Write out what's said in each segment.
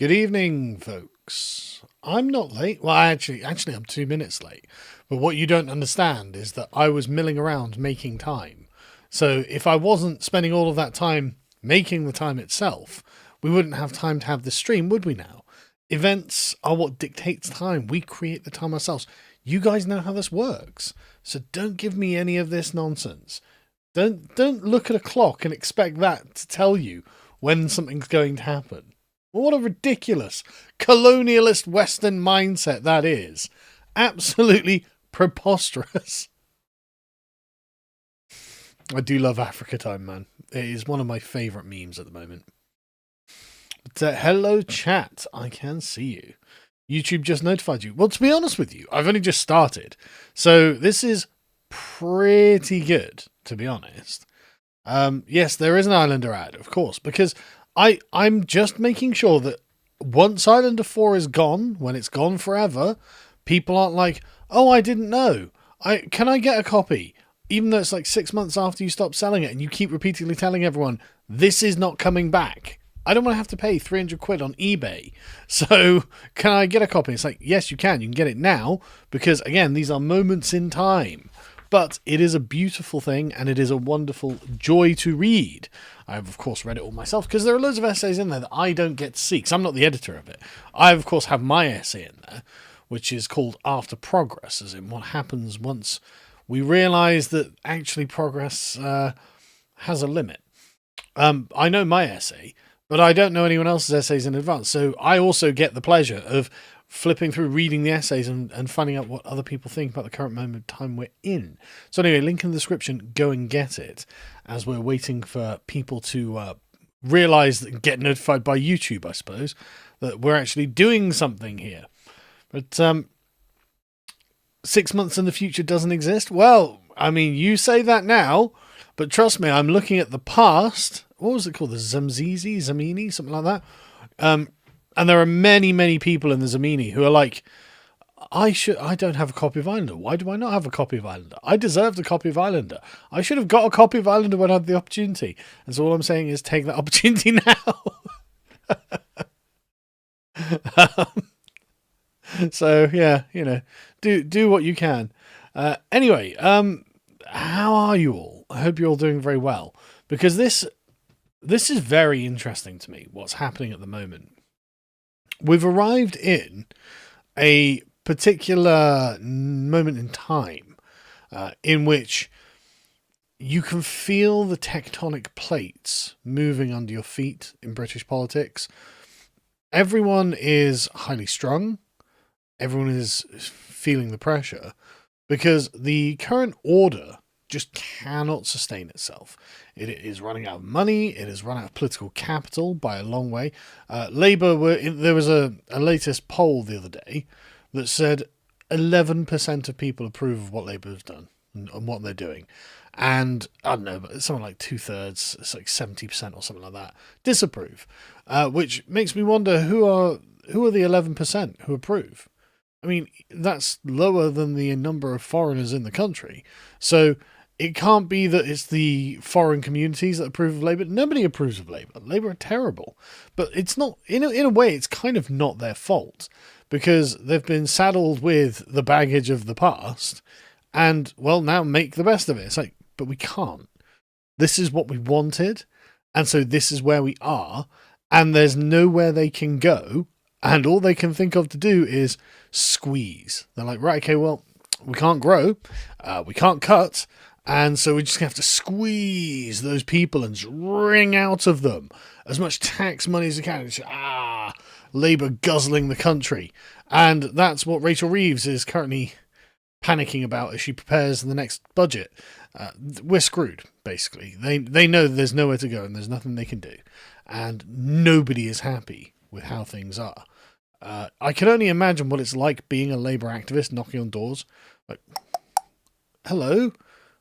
Good evening, folks. I'm not late. Well, actually, I'm 2 minutes late. But what you don't understand is that I was milling around making time. So if I wasn't spending all of that time making the time itself, we wouldn't have time to have this stream, would we now? Events are what dictates time. We create the time ourselves. You guys know how this works. So don't give me any of this nonsense. Don't look at a clock and expect that to tell you when something's going to happen. What a ridiculous colonialist Western mindset that is. Absolutely preposterous. I do love Africa time, man. It is one of my favourite memes at the moment. But, hello, chat. I can see you. YouTube just notified you. Well, to be honest with you, I've only just started. So this is pretty good, to be honest. Yes, there is an Islander ad, of course, because I'm just making sure that once Islander 4 is gone, when it's gone forever, people aren't like, oh, I didn't know. Can I get a copy? Even though it's like 6 months after you stop selling it and you keep repeatedly telling everyone, this is not coming back. I don't want to have to pay 300 quid on eBay. So can I get a copy? It's like, yes, you can. You can get it now because, again, these are moments in time. But it is a beautiful thing and it is a wonderful joy to read. I've, of course, read it all myself because there are loads of essays in there that I don't get to see because I'm not the editor of it. I, of course, have my essay in there, which is called After Progress, as in what happens once we realise that actually progress has a limit. I know my essay, but I don't know anyone else's essays in advance. So I also get the pleasure of flipping through, reading the essays and finding out what other people think about the current moment of time we're in. So anyway, link in the description, go and get it as we're waiting for people to realise that, get notified by YouTube, I suppose, that we're actually doing something here. But 6 months in the future doesn't exist? Well, I mean, you say that now, but trust me, I'm looking at the past. What was it called? The Zamini, something like that. And there are many, many people in the Zamini who are like, I don't have a copy of Islander. Why do I not have a copy of Islander? I deserved a copy of Islander. I should have got a copy of Islander when I had the opportunity. And so all I'm saying is take that opportunity now. So yeah, do what you can. Anyway, how are you all? I hope you're all doing very well, because this is very interesting to me, what's happening at the moment. We've arrived in a particular moment in time in which you can feel the tectonic plates moving under your feet in British politics. Everyone is highly strung. Everyone is feeling the pressure because the current order just cannot sustain itself. It is running out of money. It has run out of political capital by a long way. Labour there was a latest poll the other day that said 11% of people approve of what Labour has done and what they're doing. And I don't know, but it's something like 2/3, it's like 70% or something like that, disapprove. Which makes me wonder who are the 11% who approve? I mean, that's lower than the number of foreigners in the country. So it can't be that it's the foreign communities that approve of Labour. Nobody approves of Labour. Labour are terrible. But it's not, in a way, it's kind of not their fault, because they've been saddled with the baggage of the past and, well, now make the best of it. It's like, but we can't. This is what we wanted, and so this is where we are, and there's nowhere they can go, and all they can think of to do is squeeze. They're like, right, okay, well, we can't grow, we can't cut, and so we just have to squeeze those people and just wring out of them as much tax money as we can. Just, Labour guzzling the country. And that's what Rachel Reeves is currently panicking about as she prepares the next budget. We're screwed, basically. They know there's nowhere to go and there's nothing they can do. And nobody is happy with how things are. I can only imagine what it's like being a Labour activist knocking on doors. Like, hello?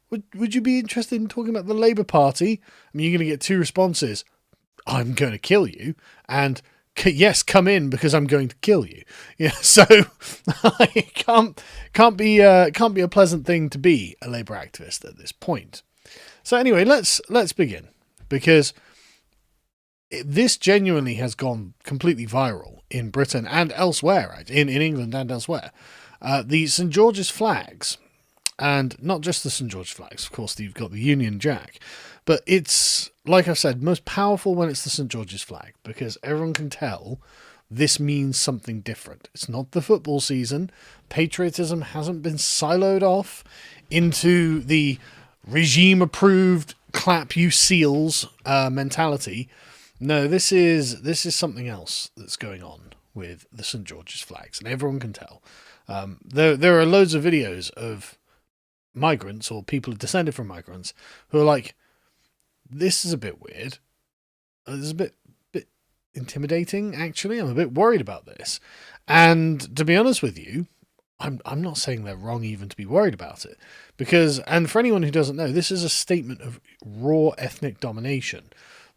Would you be interested in talking about the Labour Party? I mean, you're going to get two responses. I'm going to kill you. And yes, come in because I'm going to kill you. Yeah, so it can't be a pleasant thing to be a Labour activist at this point. So anyway, let's begin, because This genuinely has gone completely viral in Britain and elsewhere, right? In England and elsewhere. The St. George's flags, and not just the St. George flags, of course, you've got the Union Jack, but it's, like I said, most powerful when it's the St. George's flag, because everyone can tell this means something different. It's not the football season. Patriotism hasn't been siloed off into the regime-approved clap you seals mentality. No, this is something else that's going on with the St. George's flags, and everyone can tell. There are loads of videos of migrants or people who descended from migrants who are like, this is a bit weird. This is a bit intimidating, actually. I'm a bit worried about this. And to be honest with you, I'm not saying they're wrong even to be worried about it. Because, and for anyone who doesn't know, this is a statement of raw ethnic domination.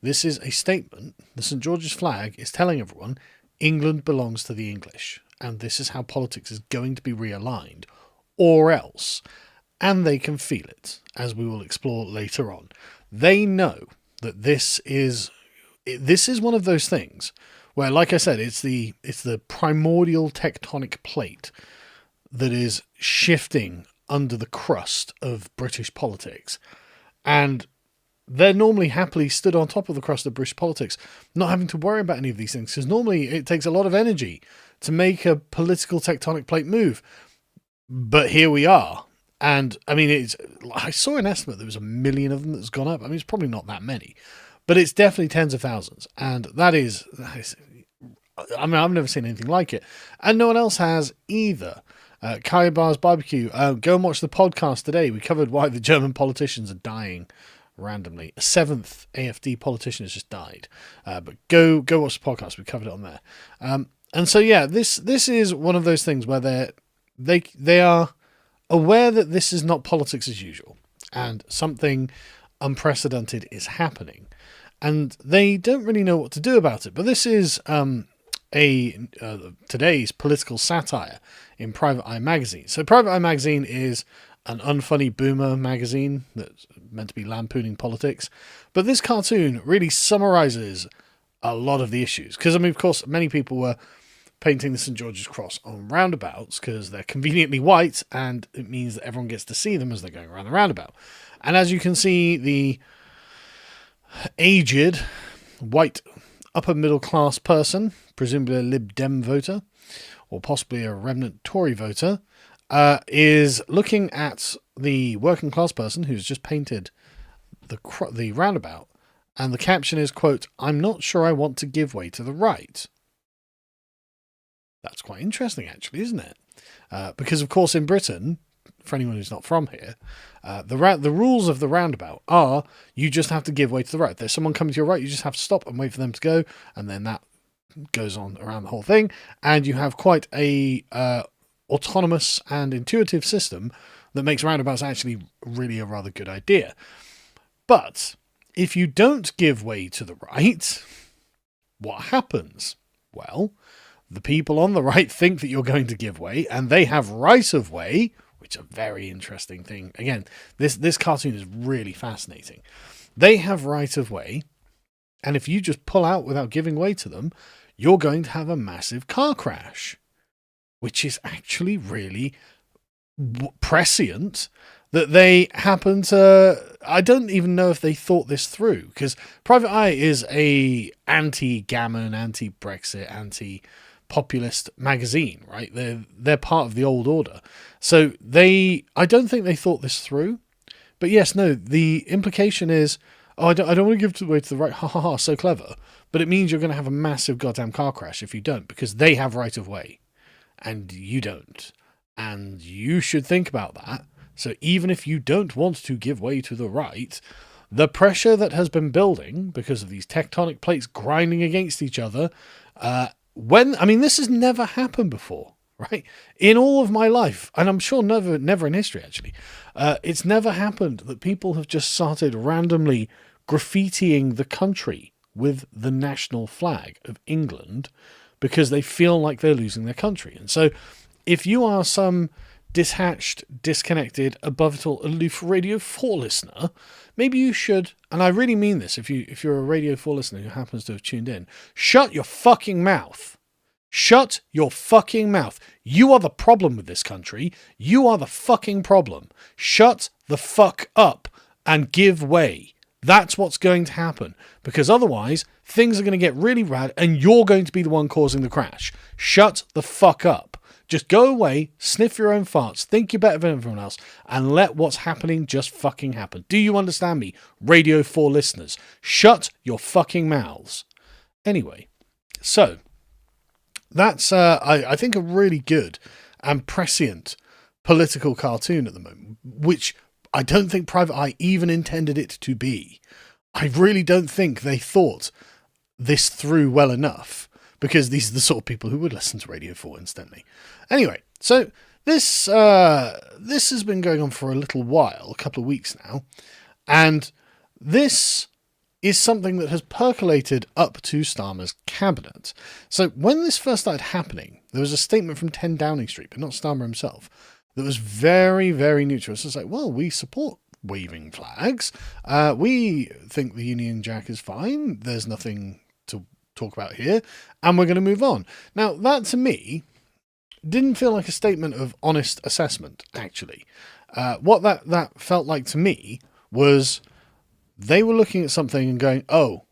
This is a statement. The St. George's flag is telling everyone England belongs to the English. And this is how politics is going to be realigned. Or else. And they can feel it, as we will explore later on. They know that this is one of those things where, like I said, it's the primordial tectonic plate that is shifting under the crust of British politics. And they're normally happily stood on top of the crust of British politics, not having to worry about any of these things, because normally it takes a lot of energy to make a political tectonic plate move. But here we are. And I mean, I saw an estimate there was 1 million of them that's gone up. I mean, it's probably not that many, but it's definitely tens of thousands. And that is, I mean, I've never seen anything like it. And no one else has either. Kaya Bar's Barbecue, go and watch the podcast today. We covered why the German politicians are dying randomly. A 7th AfD politician has just died. But go watch the podcast. We covered it on there. And so, yeah, this is one of those things where they are aware that this is not politics as usual and something unprecedented is happening, and they don't really know what to do about it. But this is today's political satire in Private Eye magazine. So Private Eye magazine is an unfunny boomer magazine that's meant to be lampooning politics, but this cartoon really summarizes a lot of the issues, because I mean, of course, many people were painting the St. George's Cross on roundabouts because they're conveniently white and it means that everyone gets to see them as they're going around the roundabout. And as you can see, the aged white upper middle class person, presumably a Lib Dem voter or possibly a remnant Tory voter, is looking at the working class person who's just painted the roundabout, and the caption is, quote, "I'm not sure I want to give way to the right." That's quite interesting, actually, isn't it? Because, of course, in Britain, for anyone who's not from here, the rules of the roundabout are you just have to give way to the right. If there's someone coming to your right, you just have to stop and wait for them to go, and then that goes on around the whole thing. And you have quite a autonomous and intuitive system that makes roundabouts actually really a rather good idea. But if you don't give way to the right, what happens? Well, the people on the right think that you're going to give way, and they have right of way, which is a very interesting thing. Again, this cartoon is really fascinating. They have right of way, and if you just pull out without giving way to them, you're going to have a massive car crash, which is actually really prescient that they happen to... I don't even know if they thought this through, because Private Eye is a anti-Gammon, anti-Brexit, anti-populist magazine, right? They're part of the old order. So I don't think they thought this through. But yes, no, the implication is, oh, I don't want to give way to the right, ha ha ha, so clever. But it means you're going to have a massive goddamn car crash if you don't, because they have right of way, and you don't. And you should think about that. So even if you don't want to give way to the right, the pressure that has been building because of these tectonic plates grinding against each other, this has never happened before, right? In all of my life, and I'm sure never in history, actually, it's never happened that people have just started randomly graffitiing the country with the national flag of England because they feel like they're losing their country. And so if you are some detached, disconnected, above it all, aloof Radio 4 listener, maybe you should, and I really mean this, if you're a Radio 4 listener who happens to have tuned in, shut your fucking mouth. Shut your fucking mouth. You are the problem with this country. You are the fucking problem. Shut the fuck up and give way. That's what's going to happen. Because otherwise, things are going to get really bad and you're going to be the one causing the crash. Shut the fuck up. Just go away, sniff your own farts, think you're better than everyone else, and let what's happening just fucking happen. Do you understand me, Radio 4 listeners? Shut your fucking mouths. Anyway, so that's, I think, a really good and prescient political cartoon at the moment, which I don't think Private Eye even intended it to be. I really don't think they thought this through well enough, because these are the sort of people who would listen to Radio 4 instantly. Anyway, so this has been going on for a little while, a couple of weeks now, and this is something that has percolated up to Starmer's cabinet. So when this first started happening, there was a statement from 10 Downing Street, but not Starmer himself, that was very, very neutral. It's just like, well, we support waving flags. We think the Union Jack is fine. There's nothing to talk about here, and we're going to move on. Now, that to me didn't feel like a statement of honest assessment, actually. What that felt like to me was they were looking at something and going, oh,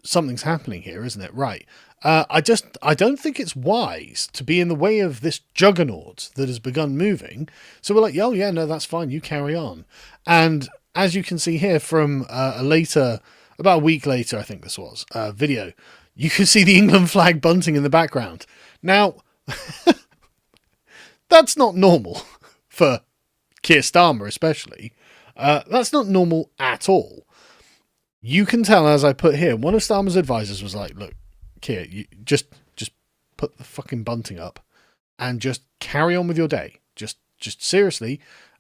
something's happening here, isn't it? Right. I don't think it's wise to be in the way of this juggernaut that has begun moving. So we're like, oh yeah, no, that's fine. You carry on. And as you can see here from about a week later, I think this was, video, you can see the England flag bunting in the background. Now, that's not normal for Keir Starmer, especially. That's not normal at all. You can tell, as I put here, one of Starmer's advisors was like, look, Keir, you just put the fucking bunting up and just carry on with your day. Just seriously.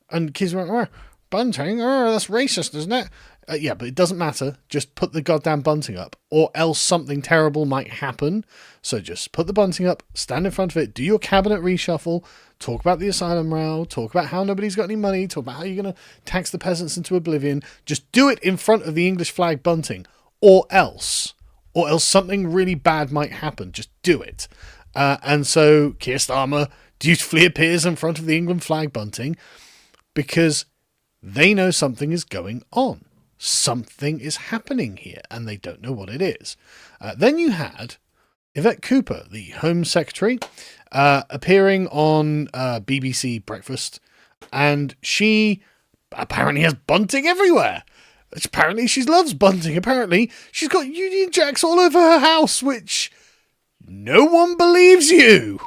And Keir's went, oh, bunting? Oh, that's racist, isn't it? Yeah, but it doesn't matter. Just put the goddamn bunting up, or else something terrible might happen. So just put the bunting up, stand in front of it, do your cabinet reshuffle, talk about the asylum row, talk about how nobody's got any money, talk about how you're going to tax the peasants into oblivion. Just do it in front of the English flag bunting, or else something really bad might happen. Just do it. And so Keir Starmer dutifully appears in front of the England flag bunting because they know something is going on. Something is happening here, and they don't know what it is. Then you had Yvette Cooper, the Home Secretary, appearing on BBC Breakfast, and she apparently has bunting everywhere. Apparently she loves bunting. Apparently she's got Union Jacks all over her house, which no one believes you.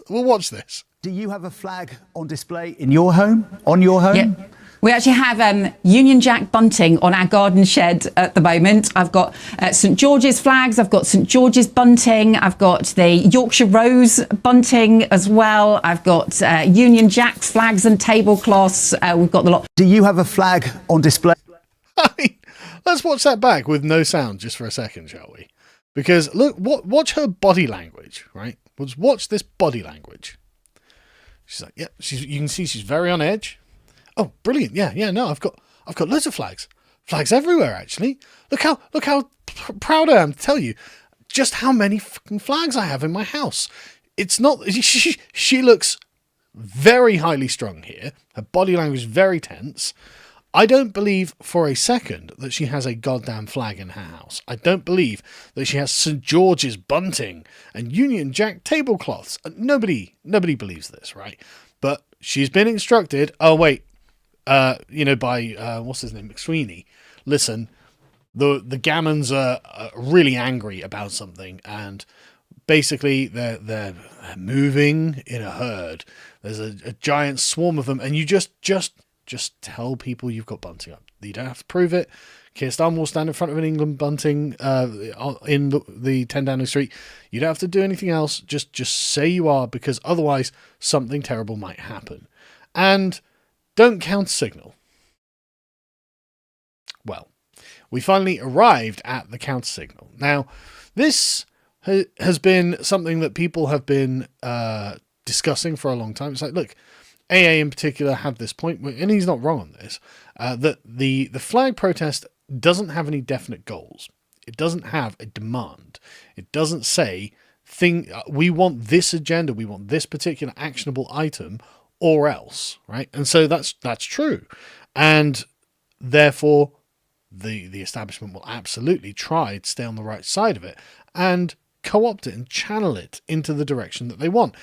We'll watch this. Do you have a flag on display in your home? On your home? Yeah. We actually have Union Jack bunting on our garden shed at the moment. I've got St George's flags. I've got St George's bunting. I've got the Yorkshire Rose bunting as well. I've got Union Jack flags and tablecloths. We've got the lot. Do you have a flag on display? I mean, let's watch that back with no sound just for a second, shall we? Because look, watch her body language, right? Let's watch this body language. She's like, yeah, you can see she's very on edge. Oh, brilliant! Yeah. No, I've got loads of flags everywhere. Actually, look how proud I am to tell you just how many fucking flags I have in my house. It's not. She looks very highly strung here. Her body language is very tense. I don't believe for a second that she has a goddamn flag in her house. I don't believe that she has St George's bunting and Union Jack tablecloths. Nobody believes this, right? But she's been instructed. Oh wait. By what's his name, McSweeney. Listen, the Gammons are really angry about something, and basically they're moving in a herd. There's a giant swarm of them, and you just tell people you've got bunting up. You don't have to prove it. Keir Starmer will stand in front of an England bunting in the 10 Downing Street. You don't have to do anything else. Just say you are, because otherwise something terrible might happen. And don't counter-signal. Well, we finally arrived at the counter-signal. Now, this has been something that people have been discussing for a long time. It's like, look, AA in particular had this point, and he's not wrong on this, that the flag protest doesn't have any definite goals. It doesn't have a demand. It doesn't say, we want this agenda, we want this particular actionable item, or else, right? And so that's true. And therefore, the establishment will absolutely try to stay on the right side of it and co-opt it and channel it into the direction that they want.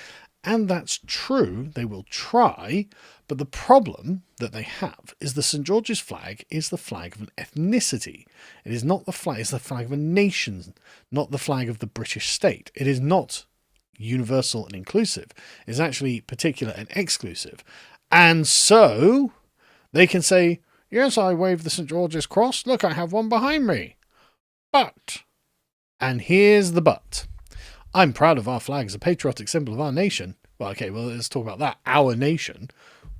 And that's true, they will try, but the problem that they have is the St. George's flag is the flag of an ethnicity. It is not the flag, it's the flag of a nation, not the flag of the British state. It is not universal and inclusive. It's actually particular and exclusive. And so they can say, yes, I wave the St. George's cross, look, I have one behind me. But, and here's the but, I'm proud of our flag as a patriotic symbol of our nation. Well, okay, well, let's talk about that. Our nation.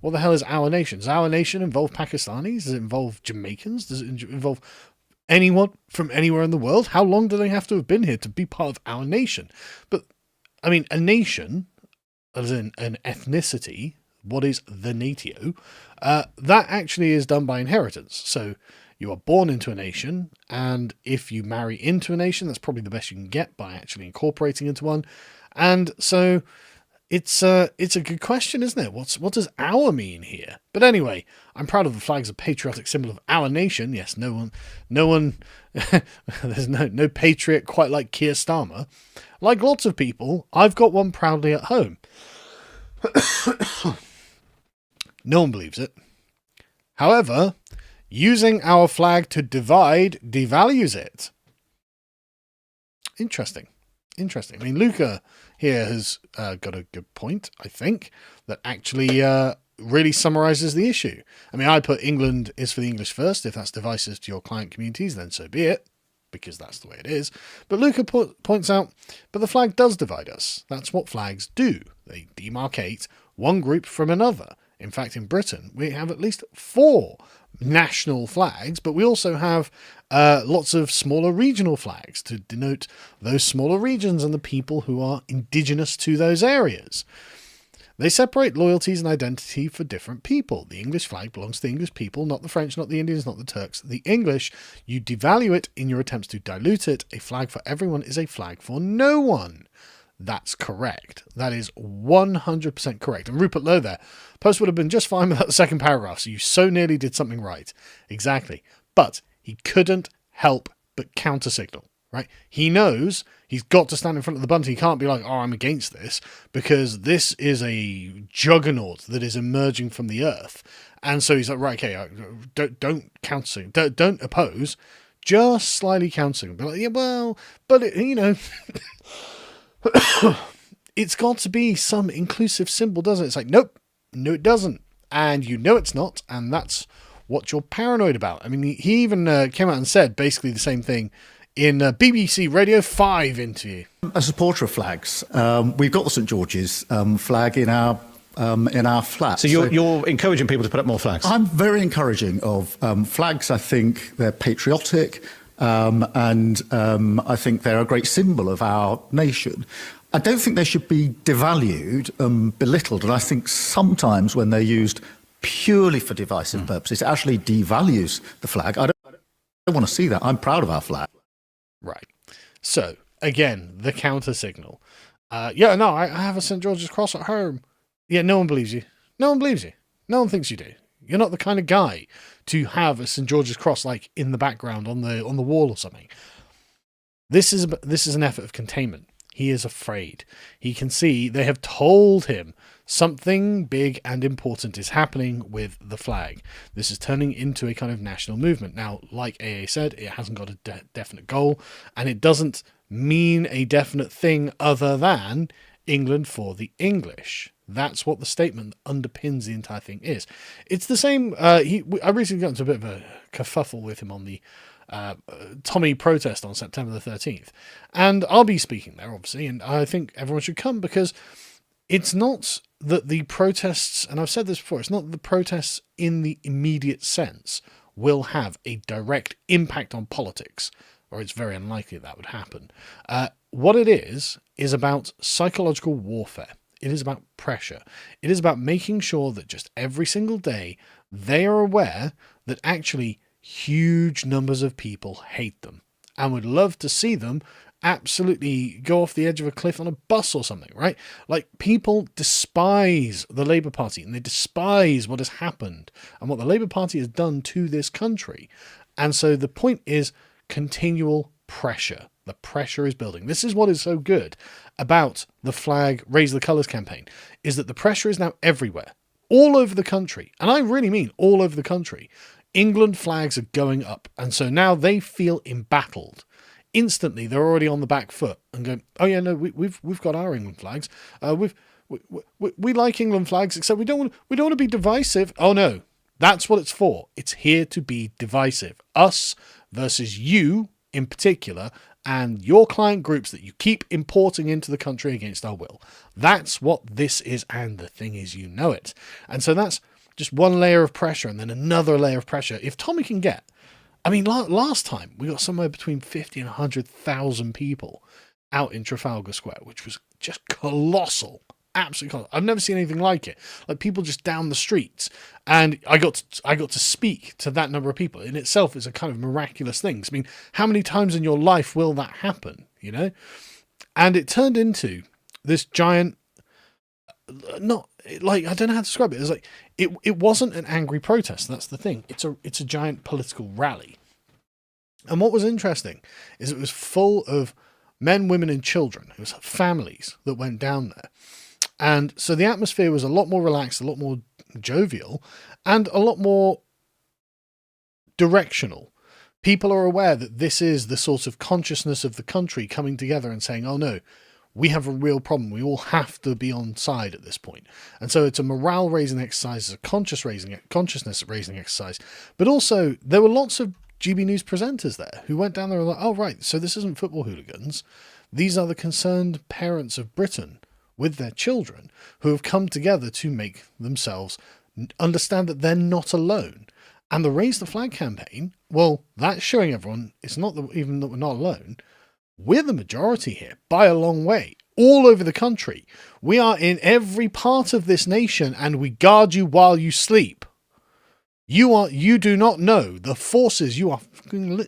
What the hell is our nation? Does our nation involve Pakistanis? Does it involve Jamaicans? Does it involve anyone from anywhere in the world? How long do they have to have been here to be part of our nation? But, I mean, a nation, as in an ethnicity, what is the natio, that actually is done by inheritance. So you are born into a nation, and if you marry into a nation, that's probably the best you can get by actually incorporating into one. And so it's a good question, isn't it? What does our mean here? But anyway, I'm proud of the flag as a patriotic symbol of our nation. Yes, no one, there's no patriot quite like Keir Starmer. Like lots of people, I've got one proudly at home. No one believes it. However, using our flag to divide devalues it. Interesting. I mean, Luca here has got a good point, I think, that actually really summarizes the issue. I mean, I put England is for the English first. If that's divisive to your client communities, then so be it, because that's the way it is. But Luca points out, but the flag does divide us. That's what flags do. They demarcate one group from another. In fact, in Britain, we have at least 4 national flags, but we also have lots of smaller regional flags to denote those smaller regions and the people who are indigenous to those areas. They separate loyalties and identity for different people. The English flag belongs to the English people, not the French, not the Indians, not the Turks. The English, you devalue it in your attempts to dilute it. A flag for everyone is a flag for no one. That's correct. That is 100% correct. And Rupert Lowe there, post would have been just fine without the second paragraph, so you so nearly did something right. Exactly. But he couldn't help but counter-signal, right? He knows he's got to stand in front of the bunting. He can't be like, oh, I'm against this, because this is a juggernaut that is emerging from the earth. And so he's like, right, okay, don't counter-signal, don't oppose, just slightly counter-signal. Be like, yeah, well, but, it's got to be some inclusive symbol, doesn't it? It's like, nope, no, it doesn't. And you know it's not, and that's what you're paranoid about. I mean, he even came out and said basically the same thing in a BBC Radio 5 interview. A supporter of flags. We've got the St. George's flag in our flat. So you're encouraging people to put up more flags? I'm very encouraging of flags. I think they're patriotic. And I think they're a great symbol of our nation. I don't think they should be devalued, belittled, and I think sometimes when they're used purely for divisive purposes, it actually devalues the flag. I don't want to see that. I'm proud of our flag. Right. So, again, the counter-signal. Yeah, no, I have a St. George's cross at home. Yeah, no one believes you. No one believes you. No one thinks you do. You're not the kind of guy to have a St. George's cross like in the background on the wall or something. This is an effort of containment. He is afraid. He can see they have told him something big and important is happening with the flag. This is turning into a kind of national movement. Now, like AA said, it hasn't got a definite goal, and it doesn't mean a definite thing other than England for the English. That's what the statement that underpins the entire thing is. It's the same. I recently got into a bit of a kerfuffle with him on the Tommy protest on September the 13th. And I'll be speaking there, obviously, and I think everyone should come, because it's not that the protests, and I've said this before, it's not that the protests in the immediate sense will have a direct impact on politics, or it's very unlikely that would happen. What it is about psychological warfare. It is about pressure. It is about making sure that just every single day they are aware that actually huge numbers of people hate them and would love to see them absolutely go off the edge of a cliff on a bus or something, right? Like, people despise the Labour Party and they despise what has happened and what the Labour Party has done to this country. And so the point is continual pressure. The pressure is building. This is what is so good about the flag Raise the Colours campaign, is that the pressure is now everywhere, all over the country. And I really mean all over the country. England flags are going up. And so now they feel embattled. Instantly, they're already on the back foot and going, oh yeah, no, we've got our England flags. We like England flags, except we don't want to be divisive. Oh no, that's what it's for. It's here to be divisive. Us versus you in particular, and your client groups that you keep importing into the country against our will. That's what this is, and the thing is, you know it. And so that's just one layer of pressure, and then another layer of pressure. If Tommy can get, I mean, last time we got somewhere between 50 and 100,000 people out in Trafalgar Square, which was just colossal. Absolutely colossal. I've never seen anything like it. Like, people just down the streets. And I got to speak to that number of people. In itself is a kind of miraculous thing. I mean, how many times in your life will that happen, you know? And it turned into this giant, not like, I don't know how to describe it. It's like, it wasn't an angry protest. That's the thing. It's a giant political rally. And what was interesting is it was full of men, women, and children. It was families that went down there. And so the atmosphere was a lot more relaxed, a lot more jovial, and a lot more directional. People are aware that this is the sort of consciousness of the country coming together and saying, oh no, we have a real problem. We all have to be on side at this point. And so it's a morale-raising exercise, it's a consciousness-raising exercise. But also, there were lots of GB News presenters there who went down there and were like, oh right, so this isn't football hooligans. These are the concerned parents of Britain with their children who have come together to make themselves understand that they're not alone. And the Raise the Flag campaign, well, that's showing everyone it's not even that we're not alone. We're the majority here by a long way, all over the country. We are in every part of this nation, and we guard you while you sleep. You do not know the forces you are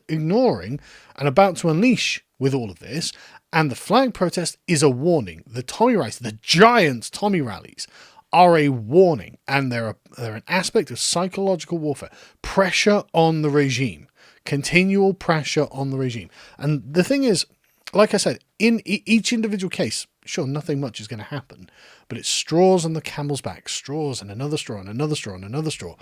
ignoring and about to unleash with all of this. And the flag protest is a warning. The Tommy rallies, the giant Tommy rallies, are a warning, and they're an aspect of psychological warfare. Pressure on the regime. Continual pressure on the regime. And the thing is, like I said, in each individual case, sure, nothing much is going to happen, but it's straws on the camel's back, straws and another straw and another straw and another straw.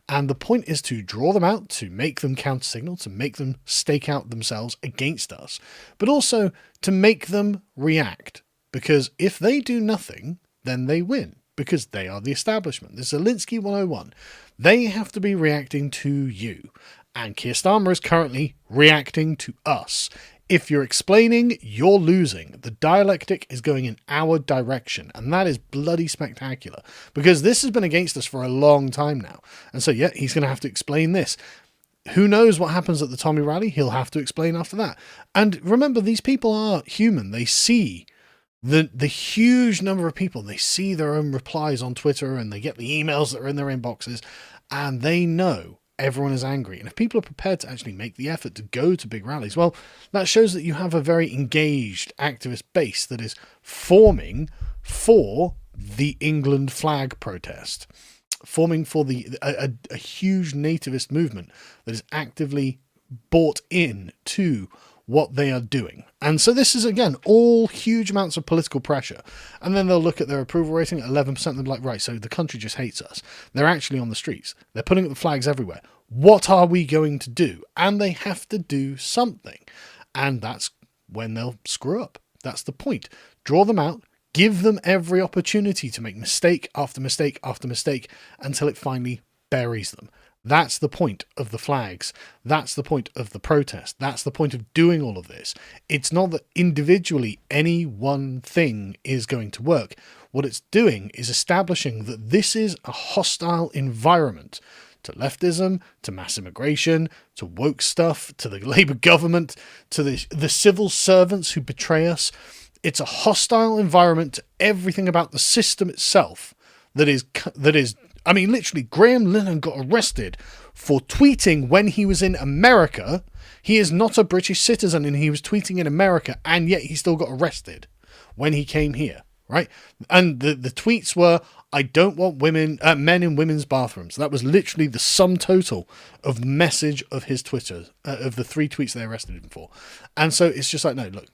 And the point is to draw them out, to make them counter-signal, to make them stake out themselves against us, but also to make them react. Because if they do nothing, then they win, because they are the establishment. This is Zelensky 101. They have to be reacting to you. And Keir Starmer is currently reacting to us. If you're explaining, you're losing. The dialectic is going in our direction, and that is bloody spectacular, because this has been against us for a long time now. And so, yeah, he's going to have to explain this. Who knows what happens at the Tommy rally? He'll have to explain after that. And remember, these people are human. They see the huge number of people. They see their own replies on Twitter, and they get the emails that are in their inboxes, and they know everyone is angry. And if people are prepared to actually make the effort to go to big rallies, well, that shows that you have a very engaged activist base that is forming for the England flag protest, forming for a huge nativist movement that is actively bought in to what they are doing. And so this is, again, all huge amounts of political pressure. And then they'll look at their approval rating at 11%, and they'll be like, right, so the country just hates us. They're actually on the streets. They're putting up the flags everywhere. What are we going to do? And they have to do something. And that's when they'll screw up. That's the point. Draw them out. Give them every opportunity to make mistake after mistake after mistake until it finally buries them. That's the point of the flags. That's the point of the protest. That's the point of doing all of this. It's not that individually any one thing is going to work. What it's doing is establishing that this is a hostile environment to leftism, to mass immigration, to woke stuff, to the Labour government, to the civil servants who betray us. It's a hostile environment to everything about the system itself that is, I mean, literally, Graham Linehan got arrested for tweeting when he was in America. He is not a British citizen and he was tweeting in America, and yet he still got arrested when he came here, right? And the tweets were, I don't want men in women's bathrooms. That was literally the sum total of the message of his Twitter, of the 3 tweets they arrested him for. And so it's just like, no, look,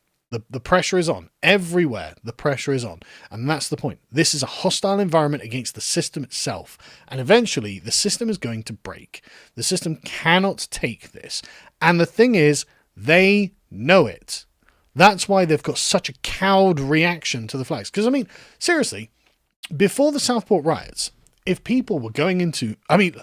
the pressure is on. Everywhere the pressure is on. And that's the point. This is a hostile environment against the system itself. And eventually the system is going to break. The system cannot take this. And the thing is, they know it. That's why they've got such a cowed reaction to the flags. Because, I mean, seriously, before the Southport riots, if people were going into... I mean,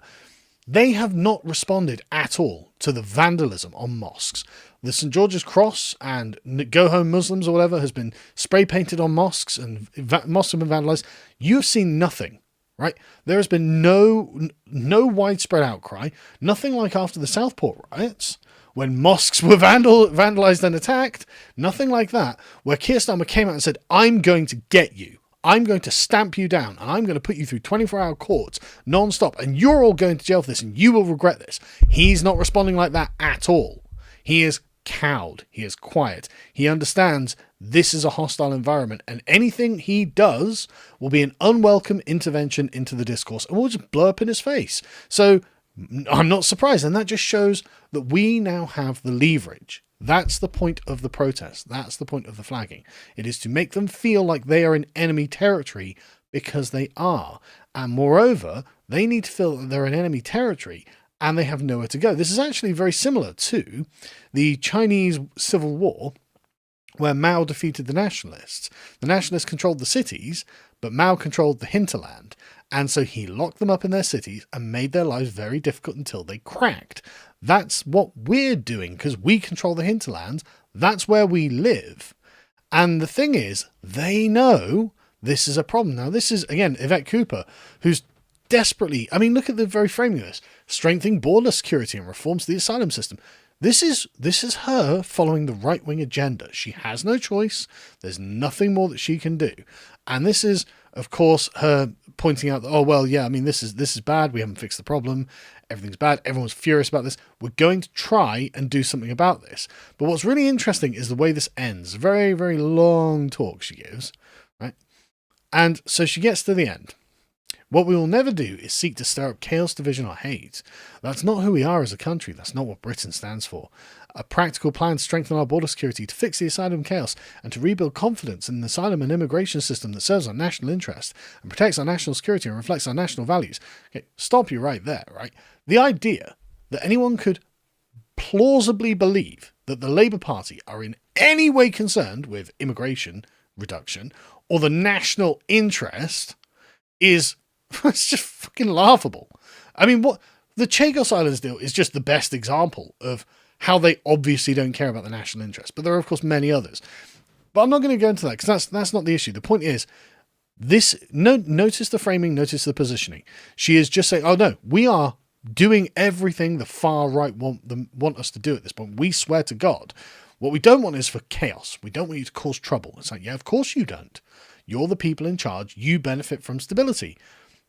they have not responded at all to the vandalism on mosques. The St. George's Cross and Go Home Muslims or whatever has been spray painted on mosques and mosques have been vandalized. You've seen nothing, right? There has been no widespread outcry. Nothing like after the Southport riots, when mosques were vandalized and attacked. Nothing like that, where Keir Starmer came out and said, I'm going to get you. I'm going to stamp you down and I'm going to put you through 24-hour courts non-stop and you're all going to jail for this and you will regret this. He's not responding like that at all. He is cowed. He is quiet. He understands this is a hostile environment and anything he does will be an unwelcome intervention into the discourse and will just blow up in his face. So I'm not surprised. And that just shows that we now have the leverage. That's the point of the protest. That's the point of the flagging. It is to make them feel like they are in enemy territory because they are. And moreover, they need to feel that they're in enemy territory and they have nowhere to go. This is actually very similar to the Chinese Civil War, where Mao defeated the nationalists. The nationalists controlled the cities, but Mao controlled the hinterland. And so he locked them up in their cities and made their lives very difficult until they cracked. That's what we're doing because we control the hinterland. That's where we live. And the thing is, they know this is a problem. Now, this is, again, Yvette Cooper, who's desperately, I mean, look at the very framing of this, strengthening border security and reforms to the asylum system. This is her following the right-wing agenda. She has no choice. There's nothing more that she can do. And this is, of course, her pointing out that, oh, well, yeah, I mean, this is bad. We haven't fixed the problem. Everything's bad. Everyone's furious about this. We're going to try and do something about this. But what's really interesting is the way this ends. Very, very long talk she gives, right? And so she gets to the end. What we will never do is seek to stir up chaos, division, or hate. That's not who we are as a country. That's not what Britain stands for. A practical plan to strengthen our border security, to fix the asylum chaos, and to rebuild confidence in an asylum and immigration system that serves our national interest and protects our national security and reflects our national values. Okay, stop you right there, right? The idea that anyone could plausibly believe that the Labour Party are in any way concerned with immigration reduction or the national interest is it's just fucking laughable. I mean, what the Chagos Islands deal is just the best example of how they obviously don't care about the national interest. But there are, of course, many others. But I'm not going to go into that because that's not the issue. The point is, notice the framing, notice the positioning. She is just saying, oh no, we are doing everything the far right want us to do at this point. We swear to God. What we don't want is for chaos. We don't want you to cause trouble. It's like, yeah, of course you don't. You're the people in charge. You benefit from stability.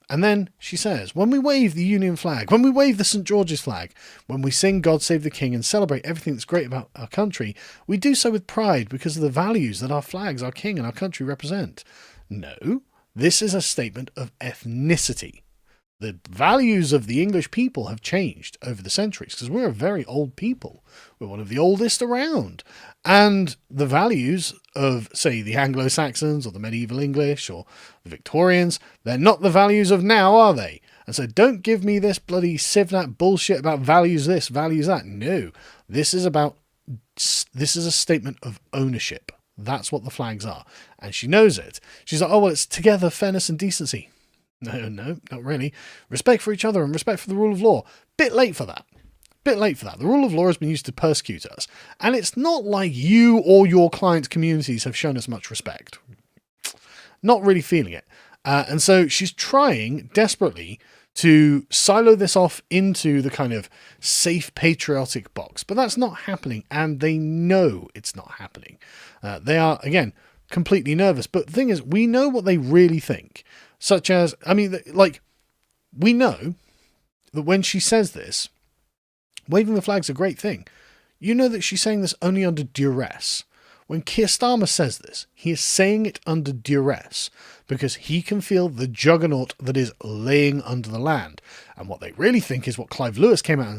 And then she says, when we wave the Union flag, when we wave the St. George's flag, when we sing God Save the King and celebrate everything that's great about our country, we do so with pride because of the values that our flags, our king and our country represent. No, this is a statement of ethnicity. The values of the English people have changed over the centuries because we're a very old people. We're one of the oldest around. And the values of, say, the Anglo-Saxons or the medieval English or the Victorians, they're not the values of now, are they? And so don't give me this bloody Civnat bullshit about values this, values that. No, this is a statement of ownership. That's what the flags are. And she knows it. She's like, oh, well, it's together, fairness and decency. No, not really. Respect for each other and respect for the rule of law. Bit late for that. The rule of law has been used to persecute us. And it's not like you or your clients' communities have shown us much respect. Not really feeling it. And so she's trying desperately to silo this off into the kind of safe patriotic box. But that's not happening. And they know it's not happening. They are, again, completely nervous. But the thing is, we know what they really think. Such as, I mean, like, we know that when she says this, waving the flag's a great thing. You know that she's saying this only under duress. When Keir Starmer says this, he is saying it under duress because he can feel the juggernaut that is laying under the land. And what they really think is what Clive Lewis came out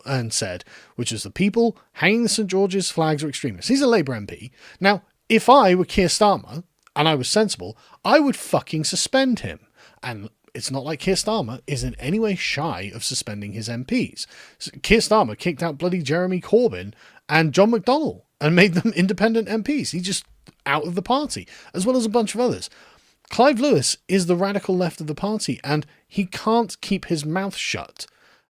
and said, which is the people hanging the St George's flags are extremists. He's a Labour MP. Now, if I were Keir Starmer and I was sensible, I would fucking suspend him. And it's not like Keir Starmer is in any way shy of suspending his MPs. Keir Starmer kicked out bloody Jeremy Corbyn and John McDonnell and made them independent MPs. He's just out of the party, as well as a bunch of others. Clive Lewis is the radical left of the party, and he can't keep his mouth shut.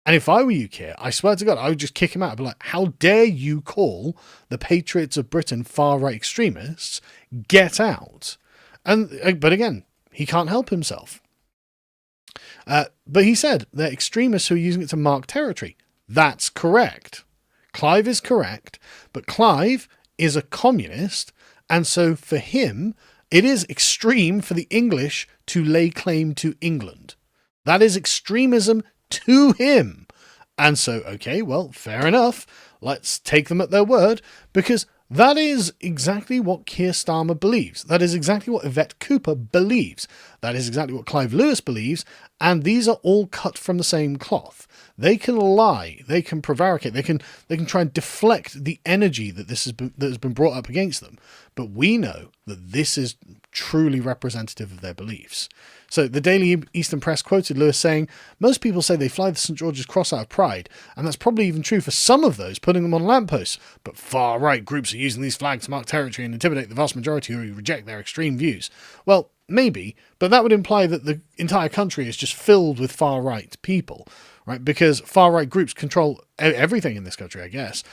And if I were you, Keir, I swear to God, I would just kick him out. I'd be like, how dare you call the Patriots of Britain far-right extremists? Get out. But again, he can't help himself. But he said they're extremists who are using it to mark territory. That's correct. Clive is correct, but Clive is a communist, and so for him, it is extreme for the English to lay claim to England. That is extremism to him. And so, okay, well, fair enough. Let's take them at their word, because that is exactly what Keir Starmer believes. That is exactly what Yvette Cooper believes. That is exactly what Clive Lewis believes, and these are all cut from the same cloth. They can lie, they can prevaricate, they can try and deflect the energy that that has been brought up against them. But we know that this is truly representative of their beliefs. So the Daily Eastern Press quoted Lewis saying, "Most people say they fly the St George's Cross out of pride, and that's probably even true for some of those putting them on lampposts, but far-right groups are using these flags to mark territory and intimidate the vast majority who reject their extreme views." Well, maybe, but that would imply that the entire country is just filled with far-right people, right? Because far-right groups control everything in this country, I guess,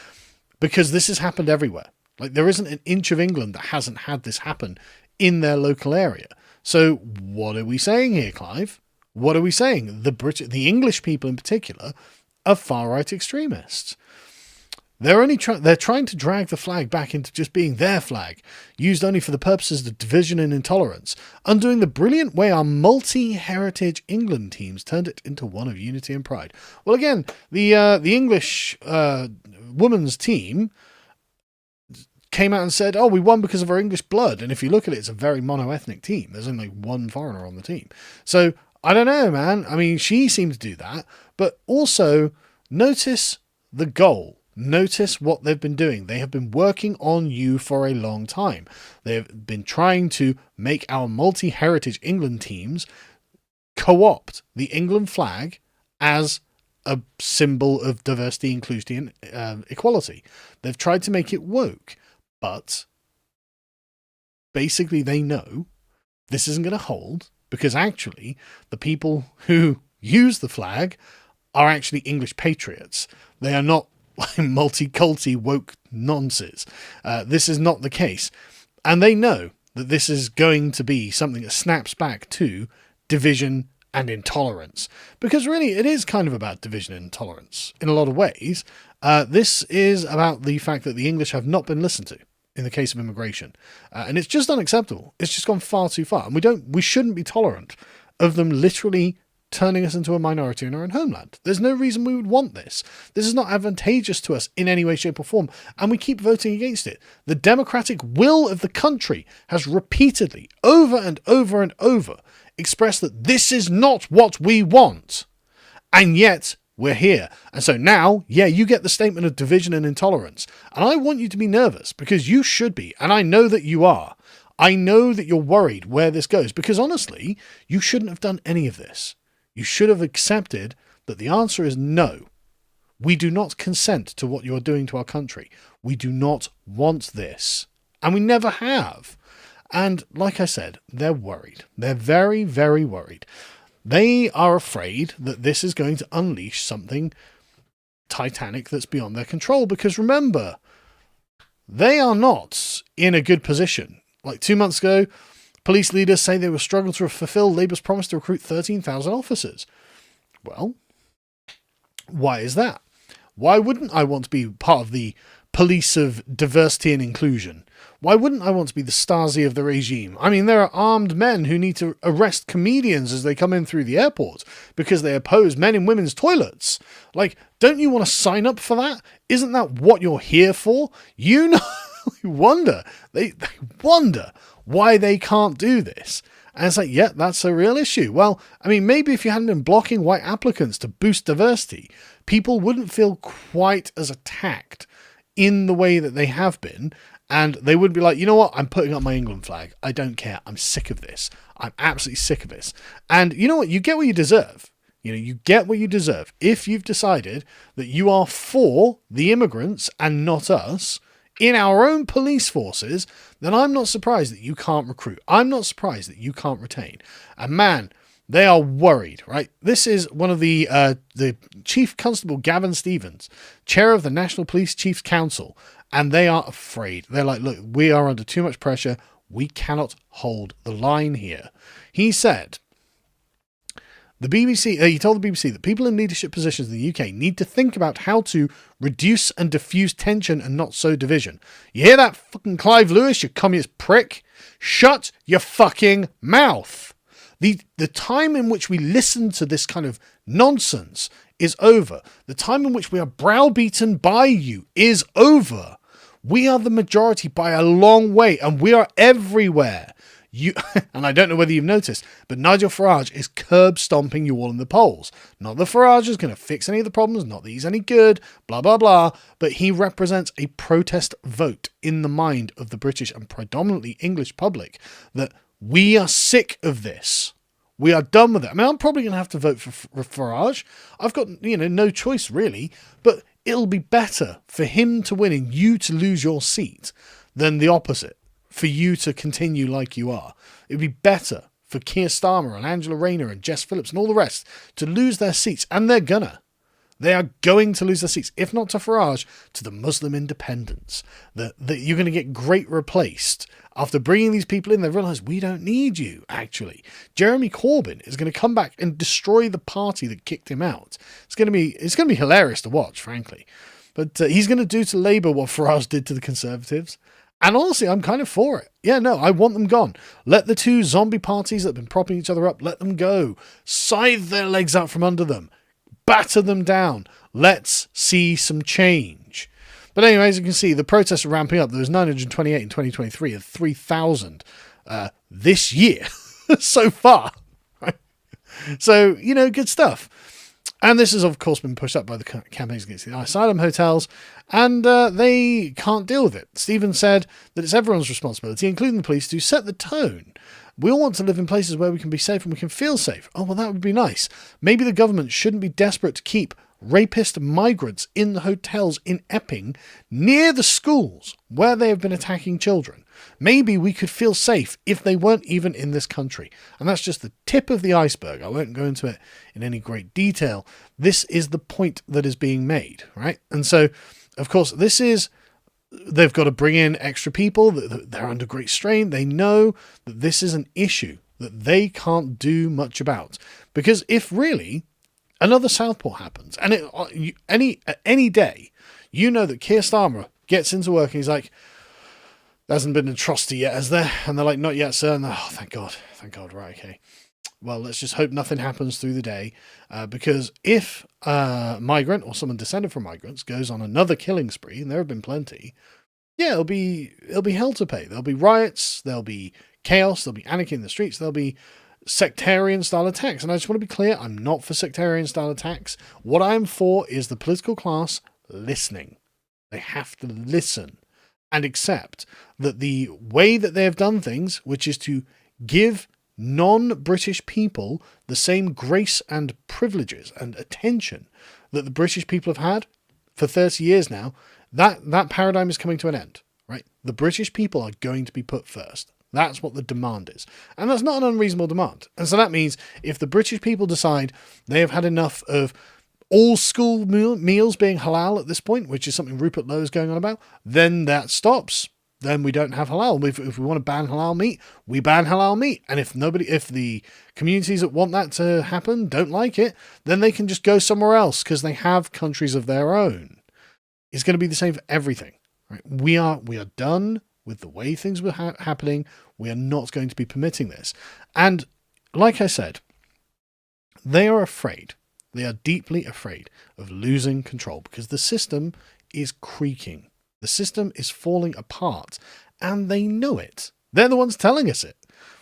because this has happened everywhere. Like, there isn't an inch of England that hasn't had this happen in their local area. So what are we saying here, Clive? What are we saying? The English people in particular are far-right extremists. They're trying to drag the flag back into just being their flag, used only for the purposes of division and intolerance, undoing the brilliant way our multi-heritage England teams turned it into one of unity and pride. Well, again, the English women's team came out and said, "Oh, we won because of our English blood." And if you look at it, it's a very mono-ethnic team. There's only one foreigner on the team. So I don't know, man. I mean, she seemed to do that, but also notice the goal. Notice what they've been doing. They have been working on you for a long time. They've been trying to make our multi-heritage England teams co-opt the England flag as a symbol of diversity, inclusion, and equality. They've tried to make it woke, but basically they know this isn't going to hold, because actually the people who use the flag are actually English patriots. They are not multi-culti woke nonsense. This is not the case. And they know that this is going to be something that snaps back to division and intolerance. Because really, it is kind of about division and intolerance in a lot of ways. This is about the fact that the English have not been listened to in the case of immigration. And it's just unacceptable. It's just gone far too far. And we shouldn't be tolerant of them literally turning us into a minority in our own homeland. There's no reason we would want this. This is not advantageous to us in any way, shape or form, and we keep voting against it. The democratic will of the country has repeatedly, over and over and over, expressed that this is not what we want. And yet, we're here. And so now, yeah, you get the statement of division and intolerance. And I want you to be nervous, because you should be, and I know that you are. I know that you're worried where this goes, because honestly, you shouldn't have done any of this. You should have accepted that the answer is no. We do not consent to what you're doing to our country. We do not want this. And we never have. And like I said, they're worried. They're very, very worried. They are afraid that this is going to unleash something titanic that's beyond their control. Because remember, they are not in a good position. Like 2 months ago, police leaders say they will struggle to fulfill Labour's promise to recruit 13,000 officers. Well, why is that? Why wouldn't I want to be part of the police of diversity and inclusion? Why wouldn't I want to be the Stasi of the regime? I mean, there are armed men who need to arrest comedians as they come in through the airport because they oppose men in women's toilets. Like, don't you want to sign up for that? Isn't that what you're here for? You know, they wonder why they can't do this. And it's like, yeah, that's a real issue. Well, I mean, maybe if you hadn't been blocking white applicants to boost diversity, people wouldn't feel quite as attacked in the way that they have been. And they would be like, you know what? I'm putting up my England flag. I don't care. I'm sick of this. I'm absolutely sick of this. And you know what? You get what you deserve. You get what you deserve. If you've decided that you are for the immigrants and not us in our own police forces, then I'm not surprised that you can't recruit. I'm not surprised that you can't retain. And man, they are worried, right? This is one of the Chief Constable Gavin Stevens, chair of the National Police Chiefs Council, and they are afraid. They're like, look, we are under too much pressure. We cannot hold the line here. He said, he told the BBC that people in leadership positions in the UK need to think about how to reduce and diffuse tension and not sow division. You hear that, fucking Clive Lewis, you communist prick? Shut your fucking mouth. The time in which we listen to this kind of nonsense is over. The time in which we are browbeaten by you is over. We are the majority by a long way, and we are everywhere. And I don't know whether you've noticed, but Nigel Farage is curb stomping you all in the polls. Not that Farage is going to fix any of the problems, not that he's any good, blah, blah, blah, but he represents a protest vote in the mind of the British and predominantly English public that we are sick of this. We are done with it. I mean, I'm probably going to have to vote for Farage. I've got, no choice really, but it'll be better for him to win and you to lose your seat than the opposite, for you to continue like you are. It'd be better for Keir Starmer and Angela Rayner and Jess Phillips and all the rest to lose their seats, and they're gonna. They are going to lose their seats, if not to Farage, to the Muslim independents. That you're going to get great replaced. After bringing these people in, they realise we don't need you, actually. Jeremy Corbyn is going to come back and destroy the party that kicked him out. It's going to be hilarious to watch, frankly. But he's going to do to Labour what Farage did to the Conservatives. And honestly, I'm kind of for it. Yeah, no, I want them gone. Let the two zombie parties that have been propping each other up, let them go. Scythe their legs out from under them. Batter them down. Let's see some change. But anyway, as you can see, the protests are ramping up. There was 928 in 2023 and 3,000 this year so far. Right? So, good stuff. And this has, of course, been pushed up by the campaigns against the asylum hotels, and they can't deal with it. Stephen said that it's everyone's responsibility, including the police, to set the tone. We all want to live in places where we can be safe and we can feel safe. Oh, well, that would be nice. Maybe the government shouldn't be desperate to keep rapist migrants in the hotels in Epping near the schools where they have been attacking children. Maybe we could feel safe if they weren't even in this country. And that's just the tip of the iceberg. I won't go into it in any great detail. This is the point that is being made, right? And so, of course, they've got to bring in extra people. They're under great strain. They know that this is an issue that they can't do much about. Because if really another Southport happens, and any day, that Keir Starmer gets into work and he's like, there hasn't been an atrocity yet, has there? And they're like, not yet, sir. And oh, thank God, right, okay. Well, let's just hope nothing happens through the day, because if a migrant or someone descended from migrants goes on another killing spree, and there have been plenty, yeah, it'll be hell to pay. There'll be riots, there'll be chaos, there'll be anarchy in the streets, there'll be sectarian-style attacks. And I just want to be clear, I'm not for sectarian-style attacks. What I'm for is the political class listening. They have to listen and accept that the way that they have done things, which is to give non-British people the same grace and privileges and attention that the British people have had for 30 years now, that paradigm is coming to an end, right? The British people are going to be put first. That's what the demand is. And that's not an unreasonable demand. And so that means if the British people decide they have had enough of all school meals being halal at this point, which is something Rupert Lowe is going on about, then that stops. Then we don't have halal. If we want to ban halal meat, we ban halal meat. And if the communities that want that to happen don't like it, then they can just go somewhere else because they have countries of their own. It's going to be the same for everything. Right? We are done with the way things were happening. We are not going to be permitting this. And like I said, they are afraid. They are deeply afraid of losing control because the system is creaking. The system is falling apart, and they know it. They're the ones telling us it.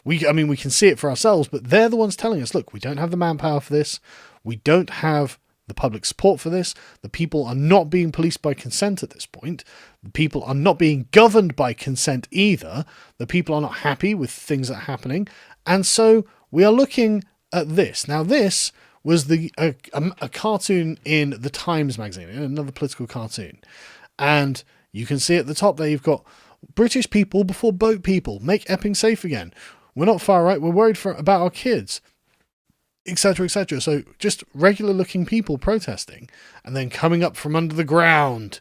We can see it for ourselves, but they're the ones telling us, look, we don't have the manpower for this. We don't have the public support for this. The people are not being policed by consent at this point. The people are not being governed by consent either. The people are not happy with things that are happening. And so we are looking at this. Now, this was a cartoon in the Times magazine, another political cartoon. And you can see at the top there, you've got British people before boat people, make Epping safe again. We're not far right. We're worried about our kids, etc., etc. So just regular looking people protesting, and then coming up from under the ground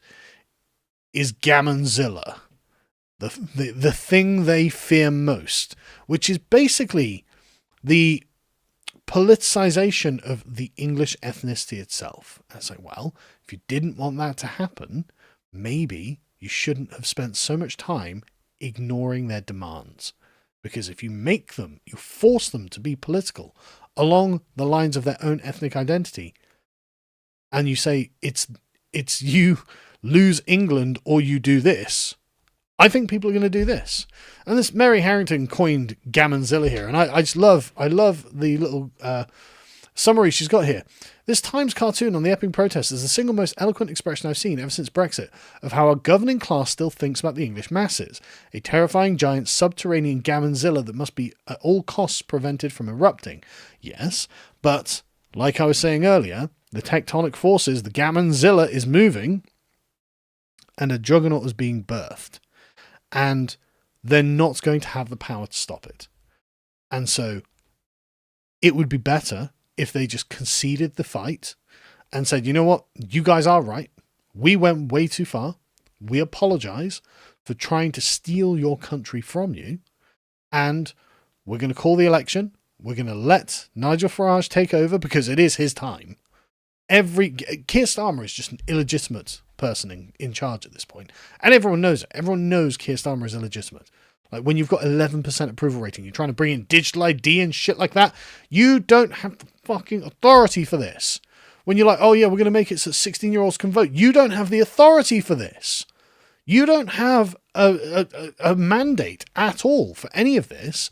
is Gammonzilla, the thing they fear most, which is basically the politicization of the English ethnicity itself. And it's like, well, if you didn't want that to happen, maybe you shouldn't have spent so much time ignoring their demands. Because if you make them, you force them to be political along the lines of their own ethnic identity, and you say it's you lose England or you do this, I think people are going to do this. And this Mary Harrington coined Gammonzilla here, and I love the little summary she's got here. This Times cartoon on the Epping protest is the single most eloquent expression I've seen ever since Brexit of how our governing class still thinks about the English masses. A terrifying giant subterranean Gammonzilla that must be at all costs prevented from erupting. Yes, but like I was saying earlier, the tectonic forces, the Gammonzilla is moving, and a juggernaut is being birthed. And they're not going to have the power to stop it. And so it would be better if they just conceded the fight and said, you know what, you guys are right. We went way too far. We apologize for trying to steal your country from you. And we're going to call the election. We're going to let Nigel Farage take over because it is his time. Keir Starmer is just an illegitimate person in charge at this point. And everyone knows it. Everyone knows Keir Starmer is illegitimate. Like when you've got 11% approval rating, you're trying to bring in digital ID and shit like that. You don't have the fucking authority for this. When you're like, oh yeah, we're going to make it so 16-year-olds can vote. You don't have the authority for this. You don't have a mandate at all for any of this.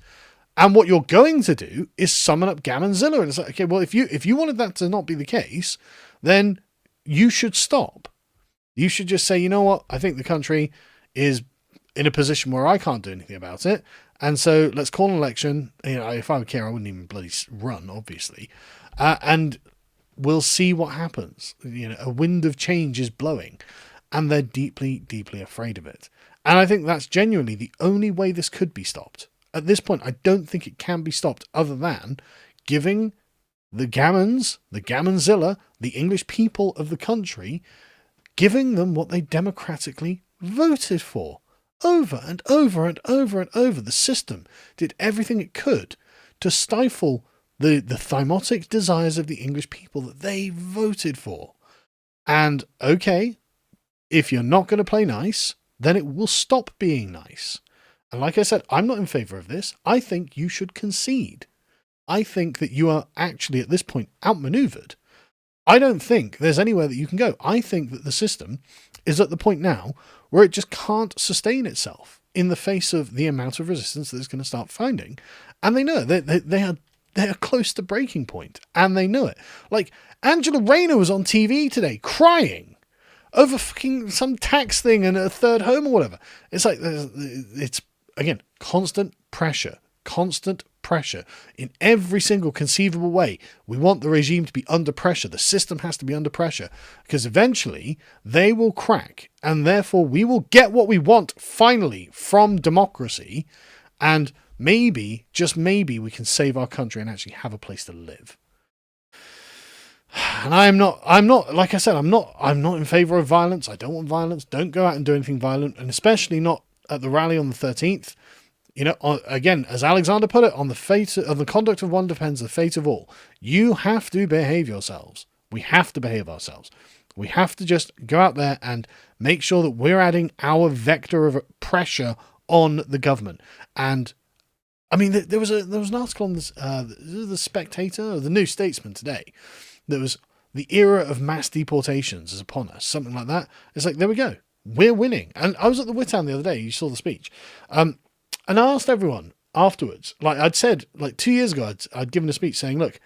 And what you're going to do is summon up Gammonzilla. And it's like, okay, well, if you wanted that to not be the case, then you should stop. You should just say, you know what? I think the country is in a position where I can't do anything about it. And so let's call an election. You know, if I would care, I wouldn't even bloody run, obviously. And we'll see what happens. You know, a wind of change is blowing, and they're deeply, deeply afraid of it. And I think that's genuinely the only way this could be stopped. At this point, I don't think it can be stopped other than giving the Gammonzilla, the English people of the country, giving them what they democratically voted for. Over and over and over and over, the system did everything it could to stifle the thymotic desires of the English people that they voted for. And okay, if you're not going to play nice, then it will stop being nice. And like I said, I'm not in favour of this. I think you should concede. I think that you are actually at this point outmaneuvered. I don't think there's anywhere that you can go. I think that the system is at the point now where it just can't sustain itself in the face of the amount of resistance that it's going to start finding. And they know they are close to breaking point, and they know it. Like, Angela Rayner was on TV today crying over fucking some tax thing and a third home or whatever. It's like, it's, again, constant pressure in every single conceivable way. We want the regime to be under pressure. The system has to be under pressure because eventually they will crack, and therefore we will get what we want finally from democracy, and maybe, just maybe, we can save our country and actually have a place to live. And I'm not, like I said, I'm not in favor of violence. I don't want violence. Don't go out and do anything violent, and especially not at the rally on the 13th. You know, again, as Alexander put it, on the conduct of one depends the fate of all. You have to behave yourselves. We have to behave ourselves. We have to just go out there and make sure that we're adding our vector of pressure on the government. And I mean, there was an article on this, the Spectator or the New Statesman today. That was the era of mass deportations is upon us, something like that. It's like, there we go, we're winning. And I was at the Wittown the other day. You saw the speech, and I asked everyone afterwards. Like I'd said, like 2 years ago, I'd given a speech saying, look,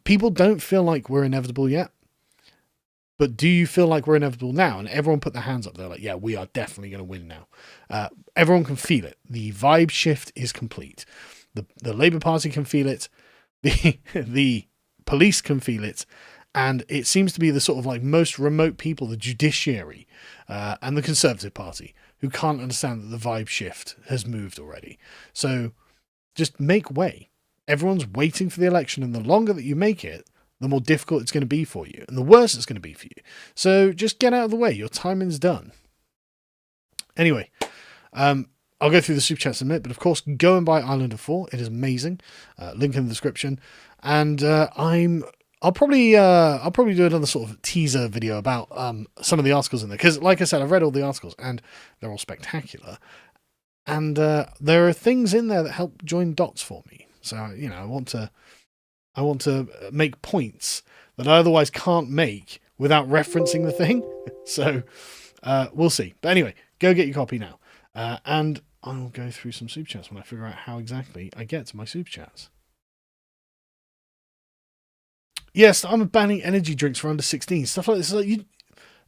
people don't feel like we're inevitable yet. But do you feel like we're inevitable now? And everyone put their hands up. They're like, yeah, we are definitely going to win now. Everyone can feel it. The vibe shift is complete. The Labour Party can feel it. The police can feel it. And it seems to be the sort of like most remote people, the judiciary and the Conservative Party, who can't understand that the vibe shift has moved already. So just make way. Everyone's waiting for the election. And the longer that you make it, the more difficult it's going to be for you, and the worse it's going to be for you. So just get out of the way. Your timing's done. Anyway, I'll go through the super chats in a minute, but of course, go and buy Island of 4. It is amazing. Link in the description. And I'll probably do another sort of teaser video about some of the articles in there, because like I said, I've read all the articles and they're all spectacular. And there are things in there that help join dots for me. So I want to make points that I otherwise can't make without referencing the thing. So we'll see. But anyway, go get your copy now. And I'll go through some super chats when I figure out how exactly I get to my super chats. Yes, I'm banning energy drinks for under 16. Stuff like this. Like,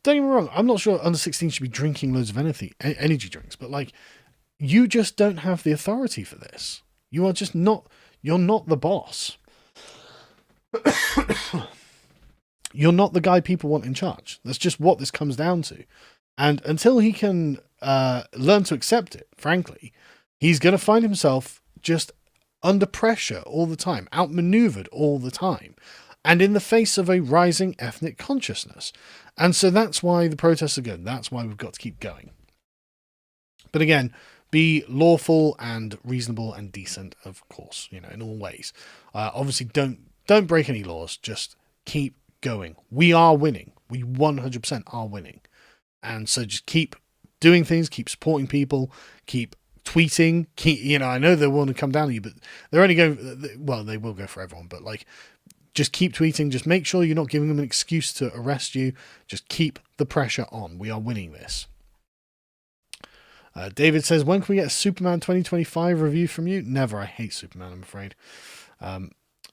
don't get me wrong. I'm not sure under 16 should be drinking loads of energy drinks. But like, you just don't have the authority for this. You are just not. You're not the boss. You're not the guy people want in charge. That's just what this comes down to. And until he can learn to accept it, frankly, he's going to find himself just under pressure all the time, outmaneuvered all the time, and in the face of a rising ethnic consciousness. And so that's why the protests are good. That's why we've got to keep going. But again, be lawful and reasonable and decent, of course, in all ways. Obviously, don't break any laws. Just keep going. We are winning. We 100% are winning. And so just keep doing things, keep supporting people, keep tweeting. I know they want to come down to you, but they're only going, well, they will go for everyone, but like, just keep tweeting. Just make sure you're not giving them an excuse to arrest you. Just keep the pressure on. We are winning this. David says, when can we get a Superman 2025 review from you? Never. I hate Superman, I'm afraid.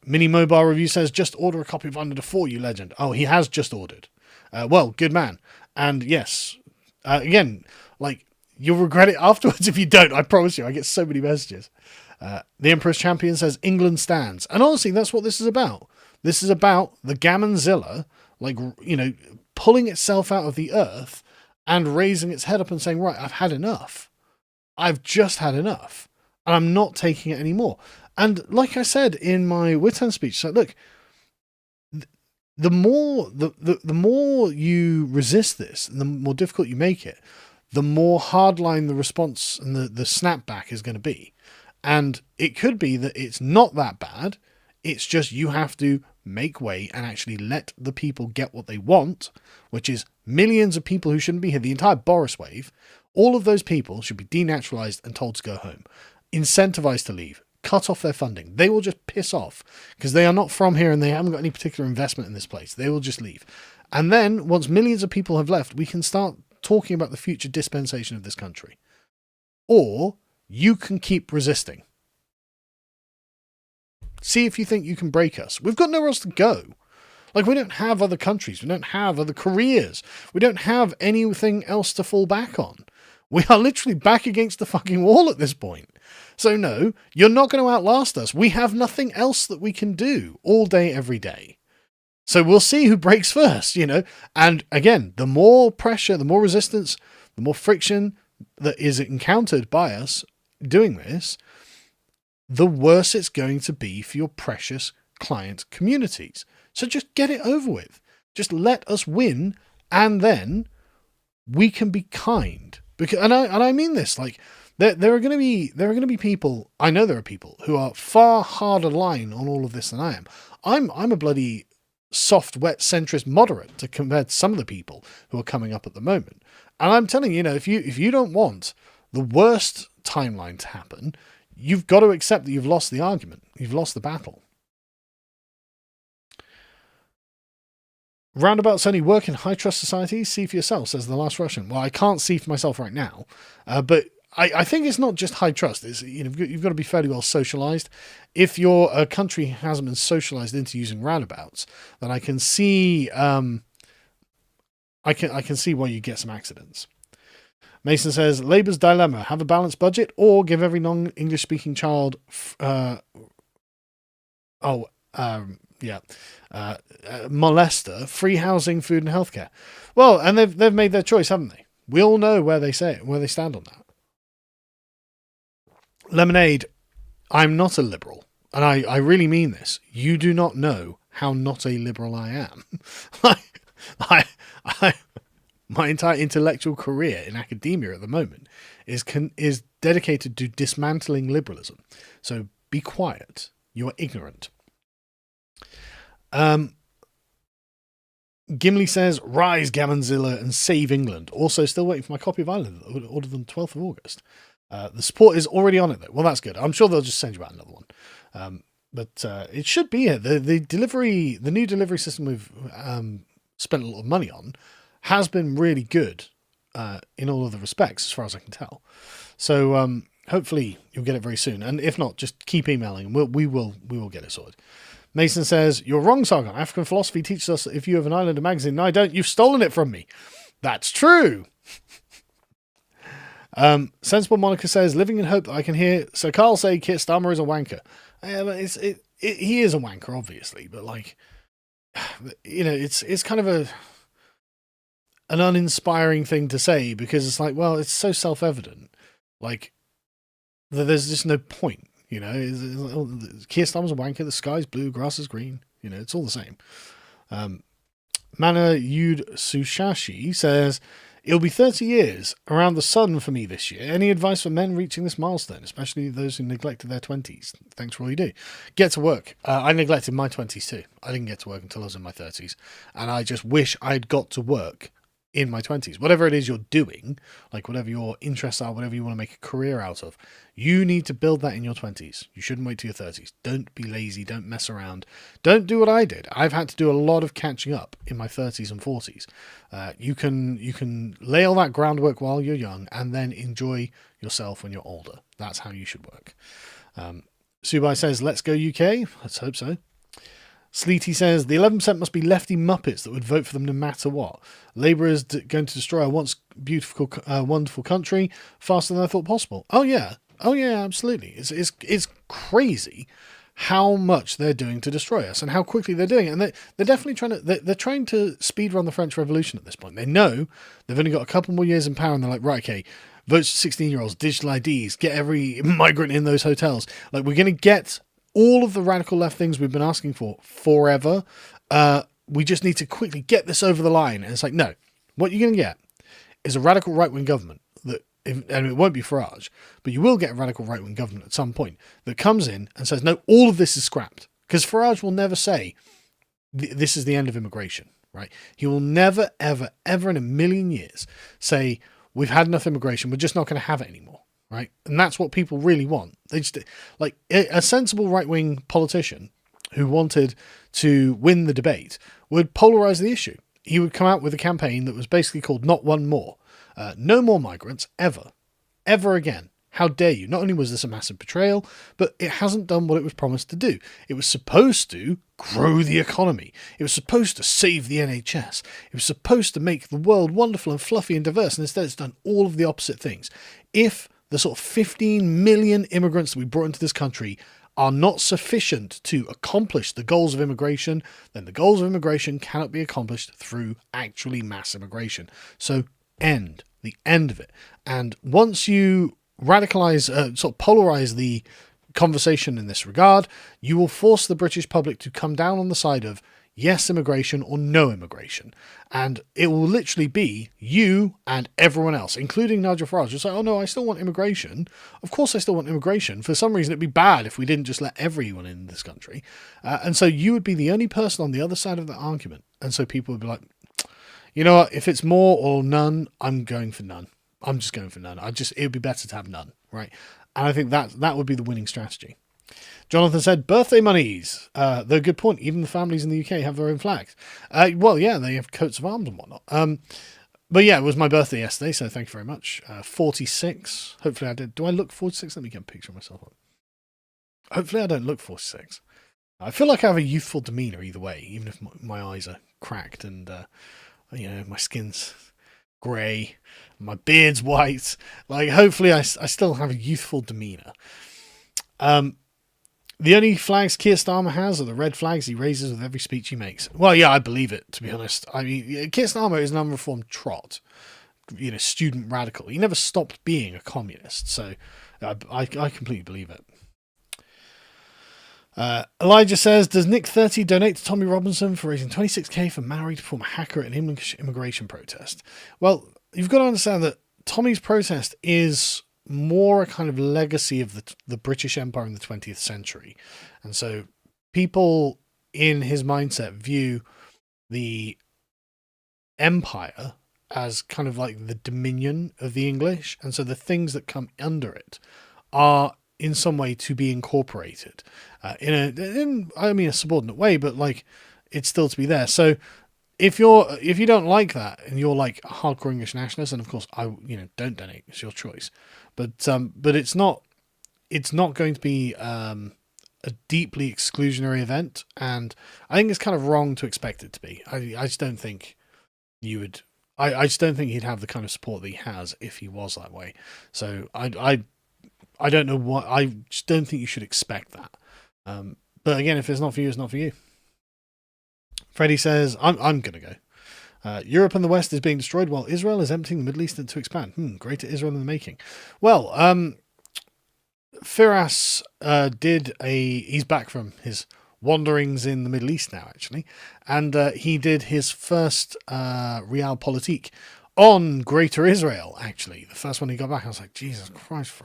Mini Mobile Review says, just order a copy of Under the 4, you legend. Oh, he has just ordered. Well, good man. And yes, again, like, you'll regret it afterwards if you don't. I promise you, I get so many messages. The Emperor's Champion says, England stands. And honestly, that's what this is about. This is about the Gammonzilla, like, pulling itself out of the earth and raising its head up and saying, right, I've had enough. I've just had enough. And I'm not taking it anymore. And like I said in my Wittown speech, so look, the more you resist this, and the more difficult you make it, the more hardline the response and the snapback is going to be. And it could be that it's not that bad. It's just you have to make way and actually let the people get what they want, which is millions of people who shouldn't be here. The entire Boris wave, all of those people should be denaturalized and told to go home, incentivized to leave, cut off their funding. They will just piss off because they are not from here and they haven't got any particular investment in this place. They will just leave. And then once millions of people have left, we can start talking about the future dispensation of this country. Or you can keep resisting. See if you think you can break us. We've got nowhere else to go. Like, we don't have other countries. We don't have other careers. We don't have anything else to fall back on. We are literally back against the fucking wall at this point. So no, you're not going to outlast us. We have nothing else that we can do all day, every day. So we'll see who breaks first, And again, the more pressure, the more resistance, the more friction that is encountered by us doing this, the worse it's going to be for your precious client communities. So just get it over with. Just let us win, and then we can be kind. Because, and I mean this, like, there are going to be people. I know there are people who are far harder line on all of this than I am. I'm a bloody soft, wet, centrist moderate to compare to some of the people who are coming up at the moment. And I'm telling you, if you don't want the worst timeline to happen, you've got to accept that you've lost the argument. You've lost the battle. Roundabouts only work in high-trust societies? See for yourself, says the last Russian. Well, I can't see for myself right now, but I think it's not just high trust. It's, you've got to be fairly well socialized. If your country hasn't been socialized into using roundabouts, then I can see I can see why you get some accidents. Mason says, Labour's dilemma: have a balanced budget or give every non-English speaking child molester free housing, food, and healthcare. Well, and they've made their choice, haven't they? We all know where they stand on that. Lemonade, I'm not a liberal, and I really mean this. You do not know how not a liberal I am. My entire intellectual career in academia at the moment is dedicated to dismantling liberalism. So be quiet. You are ignorant. Gimli says, rise, Gammonzilla, and save England. Also, still waiting for my copy of Ireland, ordered on the 12th of August. The support is already on it, though. Well, that's good. I'm sure they'll just send you out another one. But it should be here. The new delivery system we've spent a lot of money on has been really good in all of the respects, as far as I can tell. So hopefully you'll get it very soon. And if not, just keep emailing, and we will get it sorted. Mason says, you're wrong, Sargon. African philosophy teaches us that if you have an island of magazine, no, I don't. You've stolen it from me. That's true. Sensible Monica says, living in hope that I can hear Sir Carl say Keir Starmer is a wanker. He is a wanker, obviously, but like, it's kind of an uninspiring thing to say, because it's like, well, it's so self-evident, like, that there's just no point. Keir Starmer's a wanker, the sky's blue, grass is green. It's all the same. Mana Yud Sushashi says, it'll be 30 years around the sun for me this year. Any advice for men reaching this milestone, especially those who neglected their 20s? Thanks for all you do. Get to work. I neglected my 20s too. I didn't get to work until I was in my 30s. And I just wish I'd got to work in my 20s. Whatever it is you're doing, like whatever your interests are, whatever you want to make a career out of, you need to build that in your 20s. You shouldn't wait till your 30s. Don't be lazy. Don't mess around. Don't do what I did. I've had to do a lot of catching up in my 30s and 40s. You can lay all that groundwork while you're young and then enjoy yourself when you're older. That's how you should work. Subai says, let's go UK. Let's hope so. Sleety says, the 11% must be lefty muppets that would vote for them no matter what. Labour is going to destroy our once beautiful, wonderful country faster than I thought possible. Oh yeah, absolutely. It's crazy how much they're doing to destroy us and how quickly they're doing it. And they're definitely trying to speed run the French Revolution at this point. They know they've only got a couple more years in power, and they're like, right, okay, votes for 16-year-olds, digital IDs, get every migrant in those hotels. Like, we're going to get all of the radical left things we've been asking for forever. We just need to quickly get this over the line. And it's like, no, what you're going to get is a radical right-wing government and it won't be Farage, but you will get a radical right-wing government at some point that comes in and says, no, all of this is scrapped. Because Farage will never say, this is the end of immigration, right? He will never, ever, ever in a million years say, we've had enough immigration, we're just not going to have it anymore. Right, and that's what people really want. They just like a sensible right-wing politician who wanted to win the debate would polarize the issue. He would come out with a campaign that was basically called "Not One More," no more migrants ever again. How dare you? Not only was this a massive betrayal, but it hasn't done what it was promised to do. It was supposed to grow the economy. It was supposed to save the NHS. It was supposed to make the world wonderful and fluffy and diverse, and instead it's done all of the opposite things. If the sort of 15 million immigrants that we brought into this country are not sufficient to accomplish the goals of immigration, then the goals of immigration cannot be accomplished through actually mass immigration. So the end of it. And once you radicalize, sort of polarize the conversation in this regard, you will force the British public to come down on the side of yes immigration or no immigration. And it will literally be you and everyone else, including Nigel Farage. It's like, oh no, I still want immigration. Of course I still want immigration. For some reason it'd be bad if we didn't just let everyone in this country. And so you would be the only person on the other side of that argument. And so people would be like, you know what, if it's more or none, I'm going for none. I'm just going for none. It would be better to have none, right? And I think that would be the winning strategy. Jonathan said, birthday monies. Though good point. Even the families in the UK have their own flags. Well, yeah, they have coats of arms and whatnot. But yeah, it was my birthday yesterday, so thank you very much. 46. Hopefully I did. Do I look 46? Let me get a picture of myself up. Hopefully I don't look 46. I feel like I have a youthful demeanour either way, even if my eyes are cracked and, my skin's grey, my beard's white. Like, hopefully I still have a youthful demeanour. The only flags Keir Starmer has are the red flags he raises with every speech he makes. Well, yeah, I believe it, to be honest. I mean, Keir Starmer is an unreformed trot, student radical. He never stopped being a communist, so I completely believe it. Elijah says, does Nick 30 donate to Tommy Robinson for raising 26k for Maori to form a hacker at an English immigration protest? Well, you've got to understand that Tommy's protest is more a kind of legacy of the British Empire in the 20th century. And so people in his mindset view the empire as kind of like the dominion of the English. And so the things that come under it are in some way to be incorporated in a subordinate way, but like it's still to be there. So if you don't like that and you're like a hardcore English nationalist, and of course don't donate, it's your choice. But it's not going to be a deeply exclusionary event, and I think it's kind of wrong to expect it to be. I just don't think you would. I just don't think he'd have the kind of support that he has if he was that way. So I don't know what. I just don't think you should expect that. But again, if it's not for you, it's not for you. Freddie says, I'm going to go. Europe and the West is being destroyed while Israel is emptying the Middle East to expand. Greater Israel in the making. Well, Firas he's back from his wanderings in the Middle East now, actually. And he did his first Realpolitik on Greater Israel, actually. The first one he got back, I was like, Jesus Christ.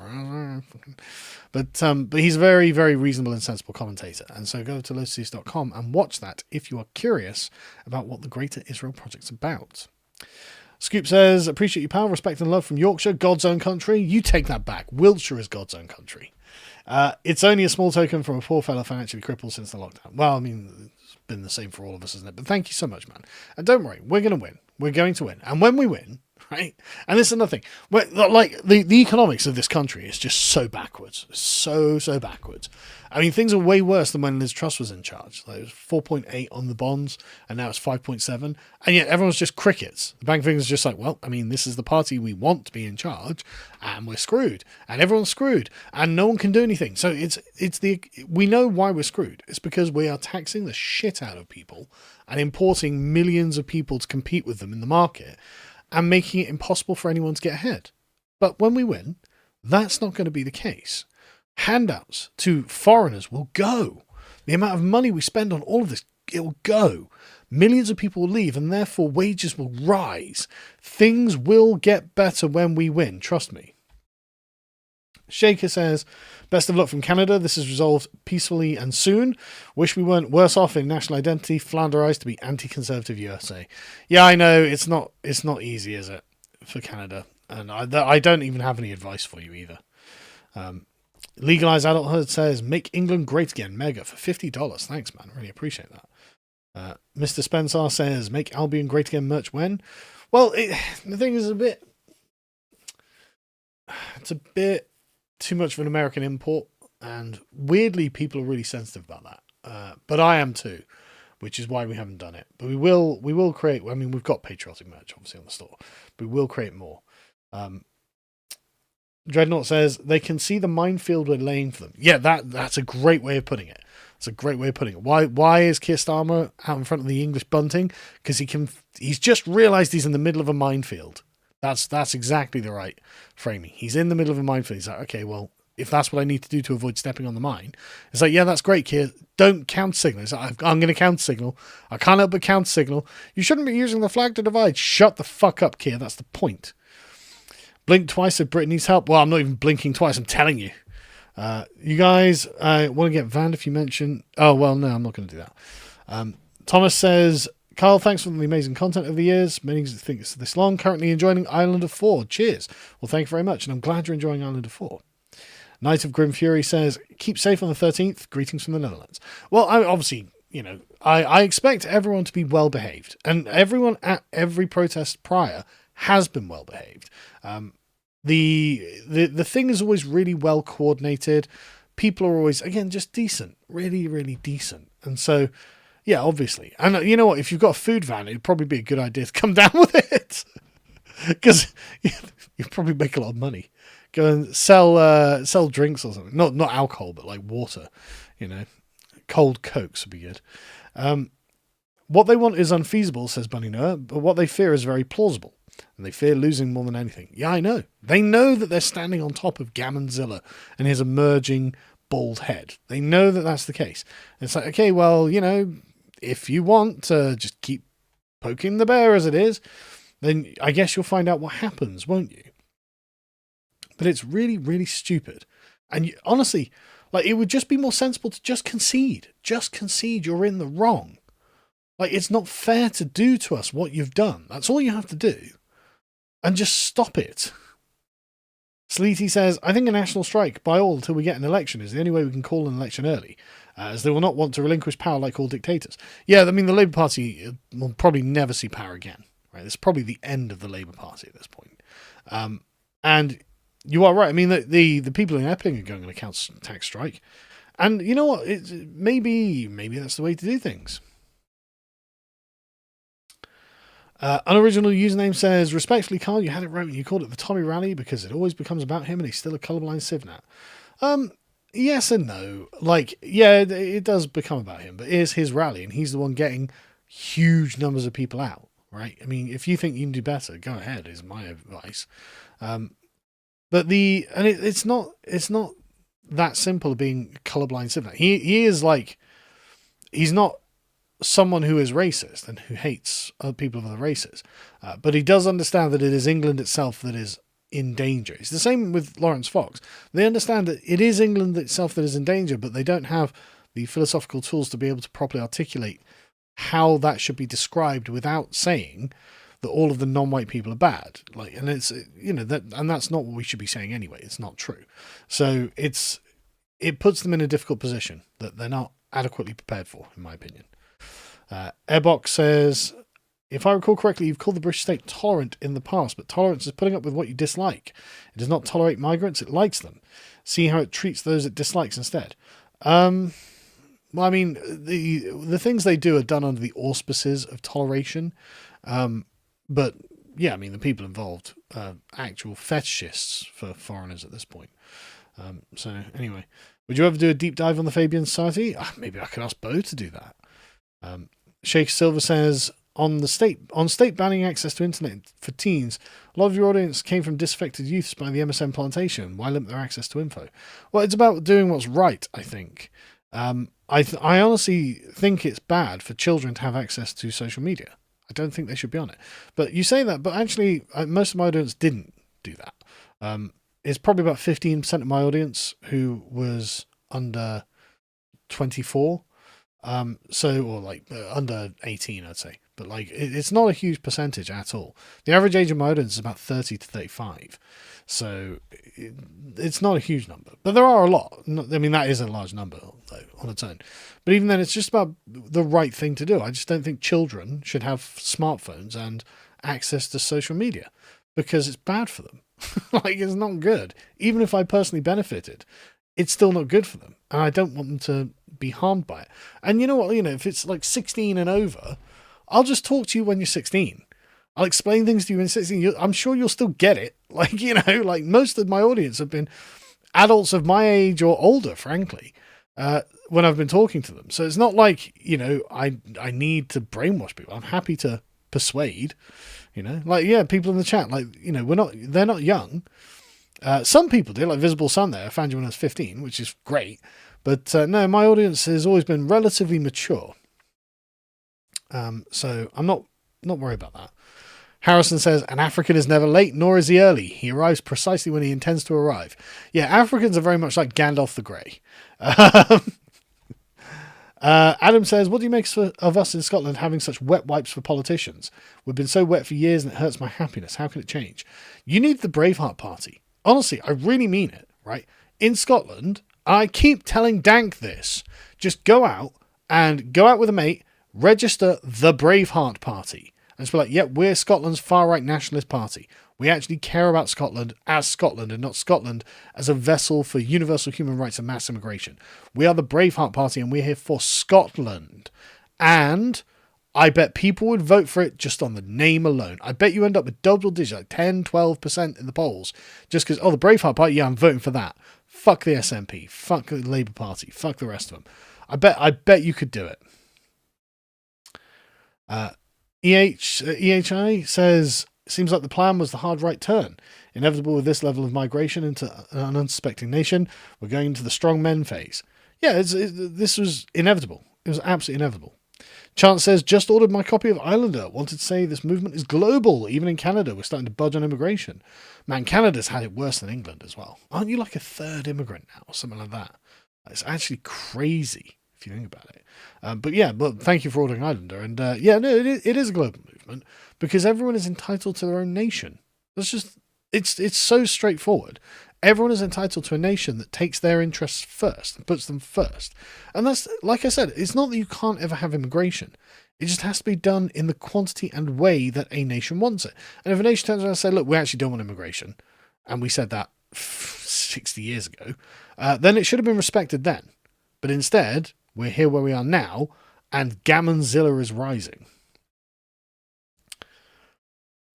But he's a very, very reasonable and sensible commentator. And so go to lotuseast.com and watch that if you are curious about what the Greater Israel Project's about. Scoop says, appreciate your pal, respect and love from Yorkshire, God's own country. You take that back. Wiltshire is God's own country. It's only a small token from a poor fellow financially crippled since the lockdown. Well, I mean, it's been the same for all of us, isn't it? But thank you so much, man. And don't worry, we're going to win. We're going to win. And when we win, right? And this is another thing. Like, the economics of this country is just so backwards. So backwards. I mean, things are way worse than when Liz Truss was in charge. Like, it was 4.8 on the bonds, and now it's 5.7. And yet everyone's just crickets. The Bank of England's just like, well, I mean, this is the party we want to be in charge, and we're screwed. And everyone's screwed. And no one can do anything. So we know why we're screwed. It's because we are taxing the shit out of people and importing millions of people to compete with them in the market and making it impossible for anyone to get ahead. But when we win, that's not going to be the case. Handouts to foreigners will go. The amount of money we spend on all of this, it will go. Millions of people will leave, and therefore wages will rise. Things will get better when we win, trust me. Shaker says, best of luck from Canada. This is resolved peacefully and soon. Wish we weren't worse off in national identity. Flanderized to be anti-conservative USA. Yeah, I know. It's not easy, is it, for Canada? And I don't even have any advice for you either. Legalize Adulthood says, make England great again. Mega for $50. Thanks, man. Really appreciate that. Mr. Spencer says, make Albion great again merch when? Well, the thing is it's a bit too much of an American import, and weirdly people are really sensitive about that. But I am too, which is why we haven't done it. But we will create. I mean, we've got patriotic merch obviously on the store, but we will create more. Dreadnought says they can see the minefield we're laying for them. Yeah, that's a great way of putting it. It's a great way of putting it. Why is Keir Starmer out in front of the English bunting? Because he's just realised he's in the middle of a minefield. That's exactly the right framing. He's in the middle of a minefield. He's like, okay, well, if that's what I need to do to avoid stepping on the mine, it's like, yeah, that's great, Keir. Don't counter signal. It's like, I'm going to counter signal. I can't help but counter signal. You shouldn't be using the flag to divide. Shut the fuck up, Keir. That's the point. Blink twice if Britain needs help. Well, I'm not even blinking twice. I'm telling you. You guys want to get banned if you mention... Oh, well, no, I'm not going to do that. Thomas says, Carl, thanks for the amazing content of the years. Many think it's this long. Currently enjoying Island of 4. Cheers. Well, thank you very much, and I'm glad you're enjoying Island of 4. Knight of Grim Fury says, keep safe on the 13th. Greetings from the Netherlands. Well, I expect everyone to be well behaved, and everyone at every protest prior has been well behaved. The thing is always really well coordinated. People are always, again, just decent, really, really decent. And so, yeah, obviously. And you know what? If you've got a food van, it'd probably be a good idea to come down with it, because you'd probably make a lot of money. Go and sell drinks or something. Not alcohol, but like water. Cold Cokes would be good. What they want is unfeasible, says Bunny Noah, but what they fear is very plausible. And they fear losing more than anything. Yeah, I know. They know that they're standing on top of Gammonzilla and his emerging bald head. They know that that's the case. And it's like, okay, well, if you want to just keep poking the bear as it is, then I guess you'll find out what happens, won't you? But it's really, really stupid. And honestly, it would just be more sensible to just concede. Just concede you're in the wrong. It's not fair to do to us what you've done. That's all you have to do. And just stop it. Sleety says, I think a national strike, by all, till we get an election, is the only way we can call an election early, as they will not want to relinquish power like all dictators. Yeah, I mean, the Labour Party will probably never see power again. Right? It's probably the end of the Labour Party at this point. And you are right. I mean, the people in Epping are going on a council-tax strike. And you know what? Maybe that's the way to do things. Unoriginal username says, respectfully, Carl, you had it right when you called it the Tommy Rally because it always becomes about him and he's still a colourblind civnat. Yes and no. It does become about him, but it is his rally and he's the one getting huge numbers of people out, right? I mean, if you think you can do better, go ahead, is my advice. It's not that simple of being colourblind civnat. He is he's not someone who is racist and who hates other people of other races. But he does understand that it is England itself that is in danger. It's the same with Lawrence Fox. They understand that it is England itself that is in danger, but they don't have the philosophical tools to be able to properly articulate how that should be described without saying that all of the non-white people are bad. And it's, and that's not what we should be saying anyway. It's not true. So it puts them in a difficult position that they're not adequately prepared for, in my opinion. Airbox says, if I recall correctly, you've called the British state tolerant in the past, but tolerance is putting up with what you dislike. It does not tolerate migrants, it likes them. See how it treats those it dislikes instead. Well, I mean, the things they do are done under the auspices of toleration. But yeah, I mean, the people involved are actual fetishists for foreigners at this point. So anyway, would you ever do a deep dive on the Fabian Society? Maybe I could ask Bo to do that. Sheikh Silver says, on state banning access to internet for teens, a lot of your audience came from disaffected youths by the MSN plantation. Why limit their access to info? Well, it's about doing what's right, I think. I honestly think it's bad for children to have access to social media. I don't think they should be on it. But you say that, but actually most of my audience didn't do that. It's probably about 15% of my audience who was under 24. Under 18, I'd say. But it's not a huge percentage at all. The average age of my audience is about 30 to 35. So it's not a huge number. But there are a lot. I mean, that is a large number, though, on its own. But even then, it's just about the right thing to do. I just don't think children should have smartphones and access to social media because it's bad for them. It's not good. Even if I personally benefited, it's still not good for them. And I don't want them to be harmed by it. And you know what? If it's 16 and over, I'll just talk to you when you're 16. I'll explain things to you when you're 16. I'm sure you'll still get it. Most of my audience have been adults of my age or older, frankly, when I've been talking to them. So it's not I need to brainwash people. I'm happy to persuade, people in the chat, they're not young. Some people do, like Visible Sun there. I found you when I was 15, which is great. But no, my audience has always been relatively mature. So I'm not worried about that. Harrison says, an African is never late, nor is he early. He arrives precisely when he intends to arrive. Yeah, Africans are very much like Gandalf the Grey. Adam says, what do you make of us in Scotland having such wet wipes for politicians? We've been so wet for years and it hurts my happiness. How can it change? You need the Braveheart Party. Honestly, I really mean it, right? In Scotland, I keep telling Dank this. Just go out with a mate, register the Braveheart Party. And just be like, yep, we're Scotland's far-right nationalist party. We actually care about Scotland as Scotland and not Scotland as a vessel for universal human rights and mass immigration. We are the Braveheart Party and we're here for Scotland. And I bet people would vote for it just on the name alone. I bet you end up with double digits, like 10, 12% in the polls. Just because, the Braveheart Party, yeah, I'm voting for that. Fuck the SNP. Fuck the Labour Party. Fuck the rest of them. I bet you could do it. EHI says, seems like the plan was the hard right turn. Inevitable with this level of migration into an unsuspecting nation. We're going into the strong men phase. Yeah, this was inevitable. It was absolutely inevitable. Chance says, just ordered my copy of Islander. Wanted to say this movement is global. Even in Canada, we're starting to budge on immigration. Man, Canada's had it worse than England as well. Aren't you like a third immigrant now or something like that? It's actually crazy if you think about it. But thank you for ordering Islander. And it is a global movement because everyone is entitled to their own nation. It's so straightforward. Everyone is entitled to a nation that takes their interests first and puts them first. And that's, like I said, it's not that you can't ever have immigration. It just has to be done in the quantity and way that a nation wants it. And if a nation turns around and says, look, we actually don't want immigration, and we said that 60 years ago, then it should have been respected then. But instead, we're here where we are now, and Gammonzilla is rising.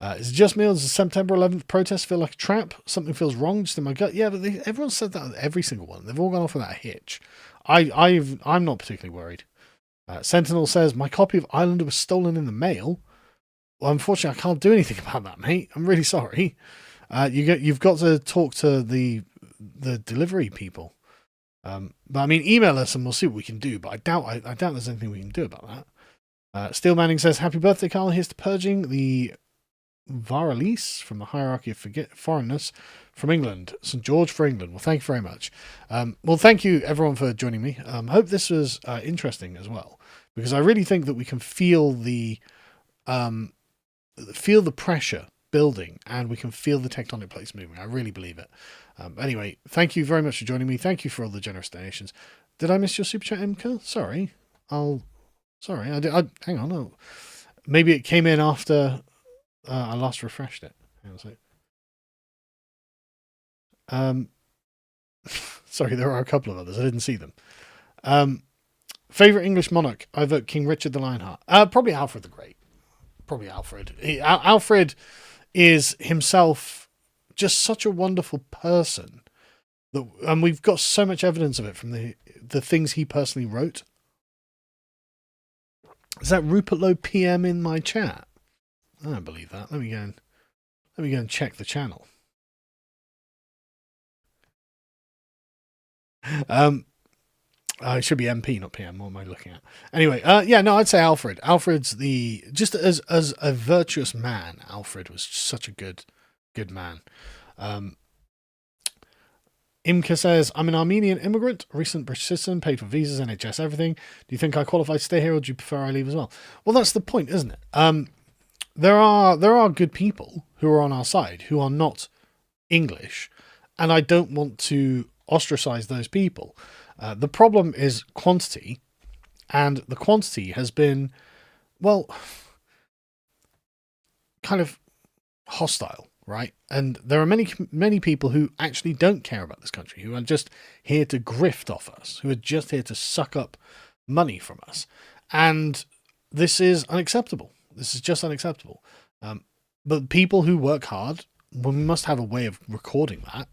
Is it just me or does the September 11th protest feel like a trap? Something feels wrong just in my gut. Yeah, but everyone said that with every single one. They've all gone off with that hitch. I'm not particularly worried. Sentinel says, my copy of Islander was stolen in the mail. Well, unfortunately, I can't do anything about that, mate. I'm really sorry. You've got to talk to the delivery people. But I mean, email us and we'll see what we can do. But I doubt there's anything we can do about that. Steel Manning says, happy birthday, Carl. Here's to purging the Varalise from the hierarchy of foreignness from England. St. George for England. Well, thank you very much. Well, thank you everyone for joining me. Hope this was interesting as well, because I really think that we can feel the pressure building and we can feel the tectonic plates moving. I really believe it. Anyway, thank you very much for joining me. Thank you for all the generous donations. Did I miss your super chat, Imka? Sorry. I did. Hang on. Maybe it came in after I last refreshed it. Hang on a sec. Sorry, there are a couple of others. I didn't see them. Favorite English monarch? I vote King Richard the Lionheart. Probably Alfred the Great. Probably Alfred. Alfred is himself just such a wonderful person and we've got so much evidence of it from the things he personally wrote. Is that Rupert Lowe PM in my chat? I don't believe that. Let me go and check the channel. It should be MP, not PM. What am I looking at? Anyway, I'd say Alfred. Alfred's just as a virtuous man. Alfred was such a good man. Imka says, I'm an Armenian immigrant, recent British citizen, paid for visas, NHS, everything. Do you think I qualify to stay here, or do you prefer I leave as well? Well, that's the point, isn't it? There are good people who are on our side who are not English, and I don't want to ostracize those people. The problem is quantity, and the quantity has been, well, kind of hostile, right? And there are many people who actually don't care about this country, who are just here to grift off us, who are just here to suck up money from us. And this is unacceptable. This is just unacceptable. But people who work hard, well, we must have a way of recording that.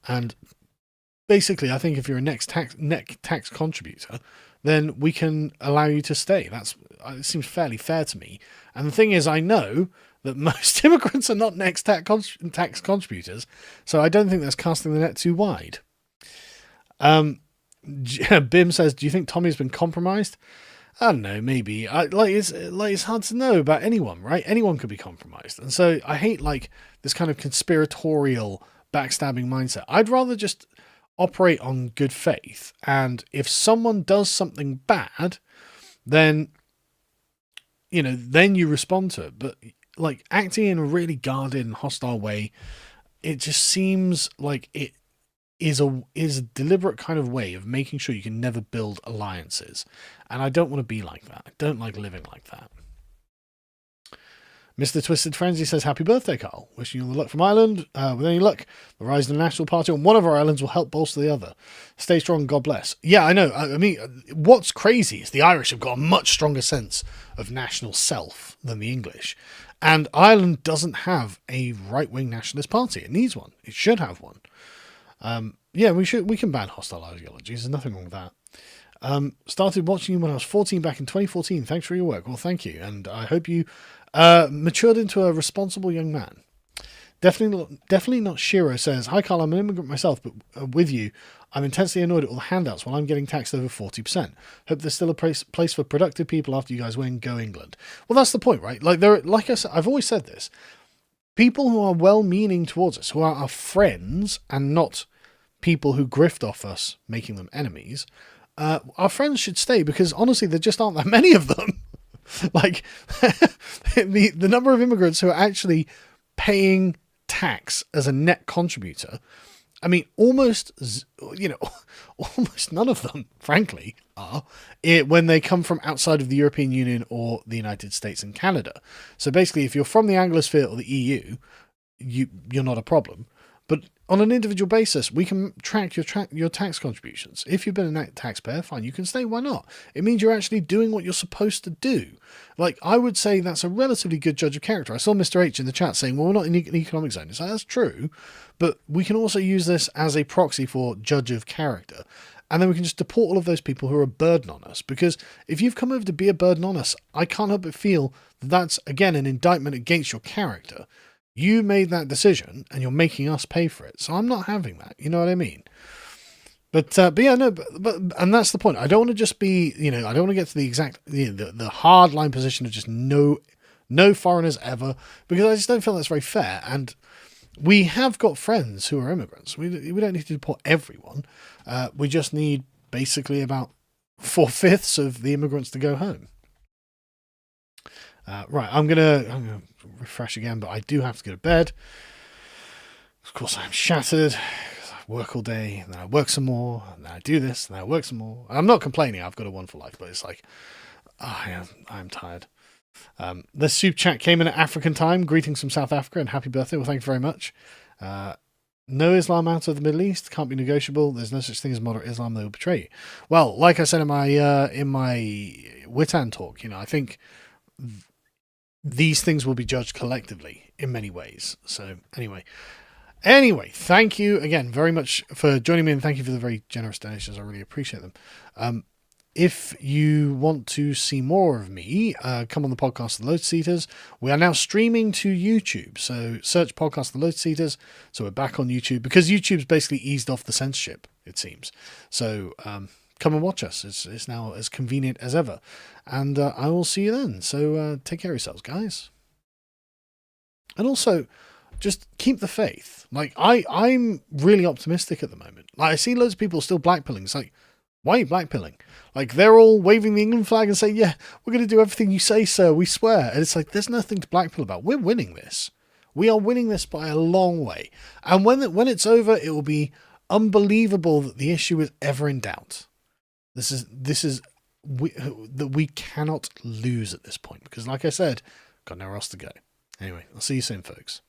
And basically, I think if you're a net tax contributor, then we can allow you to stay. It seems fairly fair to me. And the thing is, I know that most immigrants are not net tax contributors, so I don't think that's casting the net too wide. Bim says, do you think Tommy's been compromised? I don't know, maybe. It's hard to know about anyone, right? Anyone could be compromised. And so I hate this kind of conspiratorial backstabbing mindset. I'd rather just operate on good faith. And if someone does something bad, then, then you respond to it. But like acting in a really guarded and hostile way, it just seems like it is a deliberate kind of way of making sure you can never build alliances. And I don't want to be like that. I don't like living like that. Mr. Twisted Frenzy says, happy birthday, Carl. Wishing you all the luck from Ireland. With any luck, the rise of the National Party on one of our islands will help bolster the other. Stay strong, God bless. Yeah, I know. I mean, what's crazy is the Irish have got a much stronger sense of national self than the English. And Ireland doesn't have a right-wing nationalist party. It needs one. It should have one. Yeah, we can ban hostile ideologies. There's nothing wrong with that. Started watching you when I was 14 back in 2014. Thanks for your work. Well, thank you. And I hope you matured into a responsible young man. Definitely not Shiro says, hi Carl, I'm an immigrant myself, but with you, I'm intensely annoyed at all the handouts while I'm getting taxed over 40%. Hope there's still a place for productive people after you guys win. Go England. Well, that's the point, right? Like I said, I've always said this. People who are well-meaning towards us, who are our friends and not people who grift off us, making them enemies, our friends should stay, because honestly, there just aren't that many of them. Like the number of immigrants who are actually paying tax as a net contributor, I mean, almost none of them, frankly, are when they come from outside of the European Union or the United States and Canada. So basically, if you're from the Anglosphere or the EU, you're not a problem. But on an individual basis, we can track your tax contributions. If you've been a taxpayer, fine, you can stay. Why not? It means you're actually doing what you're supposed to do. Like, I would say that's a relatively good judge of character. I saw Mr. H in the chat saying, well, we're not in an economic zone. It's like, that's true. But we can also use this as a proxy for judge of character. And then we can just deport all of those people who are a burden on us. Because if you've come over to be a burden on us, I can't help but feel that that's, again, an indictment against your character. You made that decision and you're making us pay for it. So I'm not having that. You know what I mean? But yeah, no, but and that's the point. I don't want to just be, I don't want to get to the exact, the hard line position of just no foreigners ever, because I just don't feel that's very fair. And we have got friends who are immigrants. We don't need to deport everyone. We just need basically about 4/5 of the immigrants to go home. Right, I'm gonna refresh again, but I do have to go to bed. Of course, I'm shattered. I work all day, and then I work some more, and then I do this, and then I work some more. I'm not complaining. I've got a wonderful life, but it's like, I'm tired. The soup chat came in at African time. Greetings from South Africa, and happy birthday. Well, thank you very much. No Islam out of the Middle East can't be negotiable. There's no such thing as moderate Islam. They will betray you. Well, like I said in my Witan talk, I think these things will be judged collectively in many ways. So anyway, thank you again very much for joining me, and thank you for the very generous donations. I really appreciate them. If you want to see more of me, come on the podcast The Lotus Eaters. We are now streaming to YouTube, so search podcast The Lotus Eaters. So we're back on YouTube, because YouTube's basically eased off the censorship, it seems. So come and watch us. It's now as convenient as ever. And I will see you then. So take care of yourselves, guys. And also, just keep the faith. Like, I'm really optimistic at the moment. Like, I see loads of people still blackpilling. It's like, why are you blackpilling? Like, they're all waving the England flag and saying, yeah, we're going to do everything you say, sir. We swear. And it's like, there's nothing to blackpill about. We're winning this. We are winning this by a long way. And when it's over, it will be unbelievable that the issue is ever in doubt. That we cannot lose at this point, because like I said, got nowhere else to go. Anyway, I'll see you soon, folks.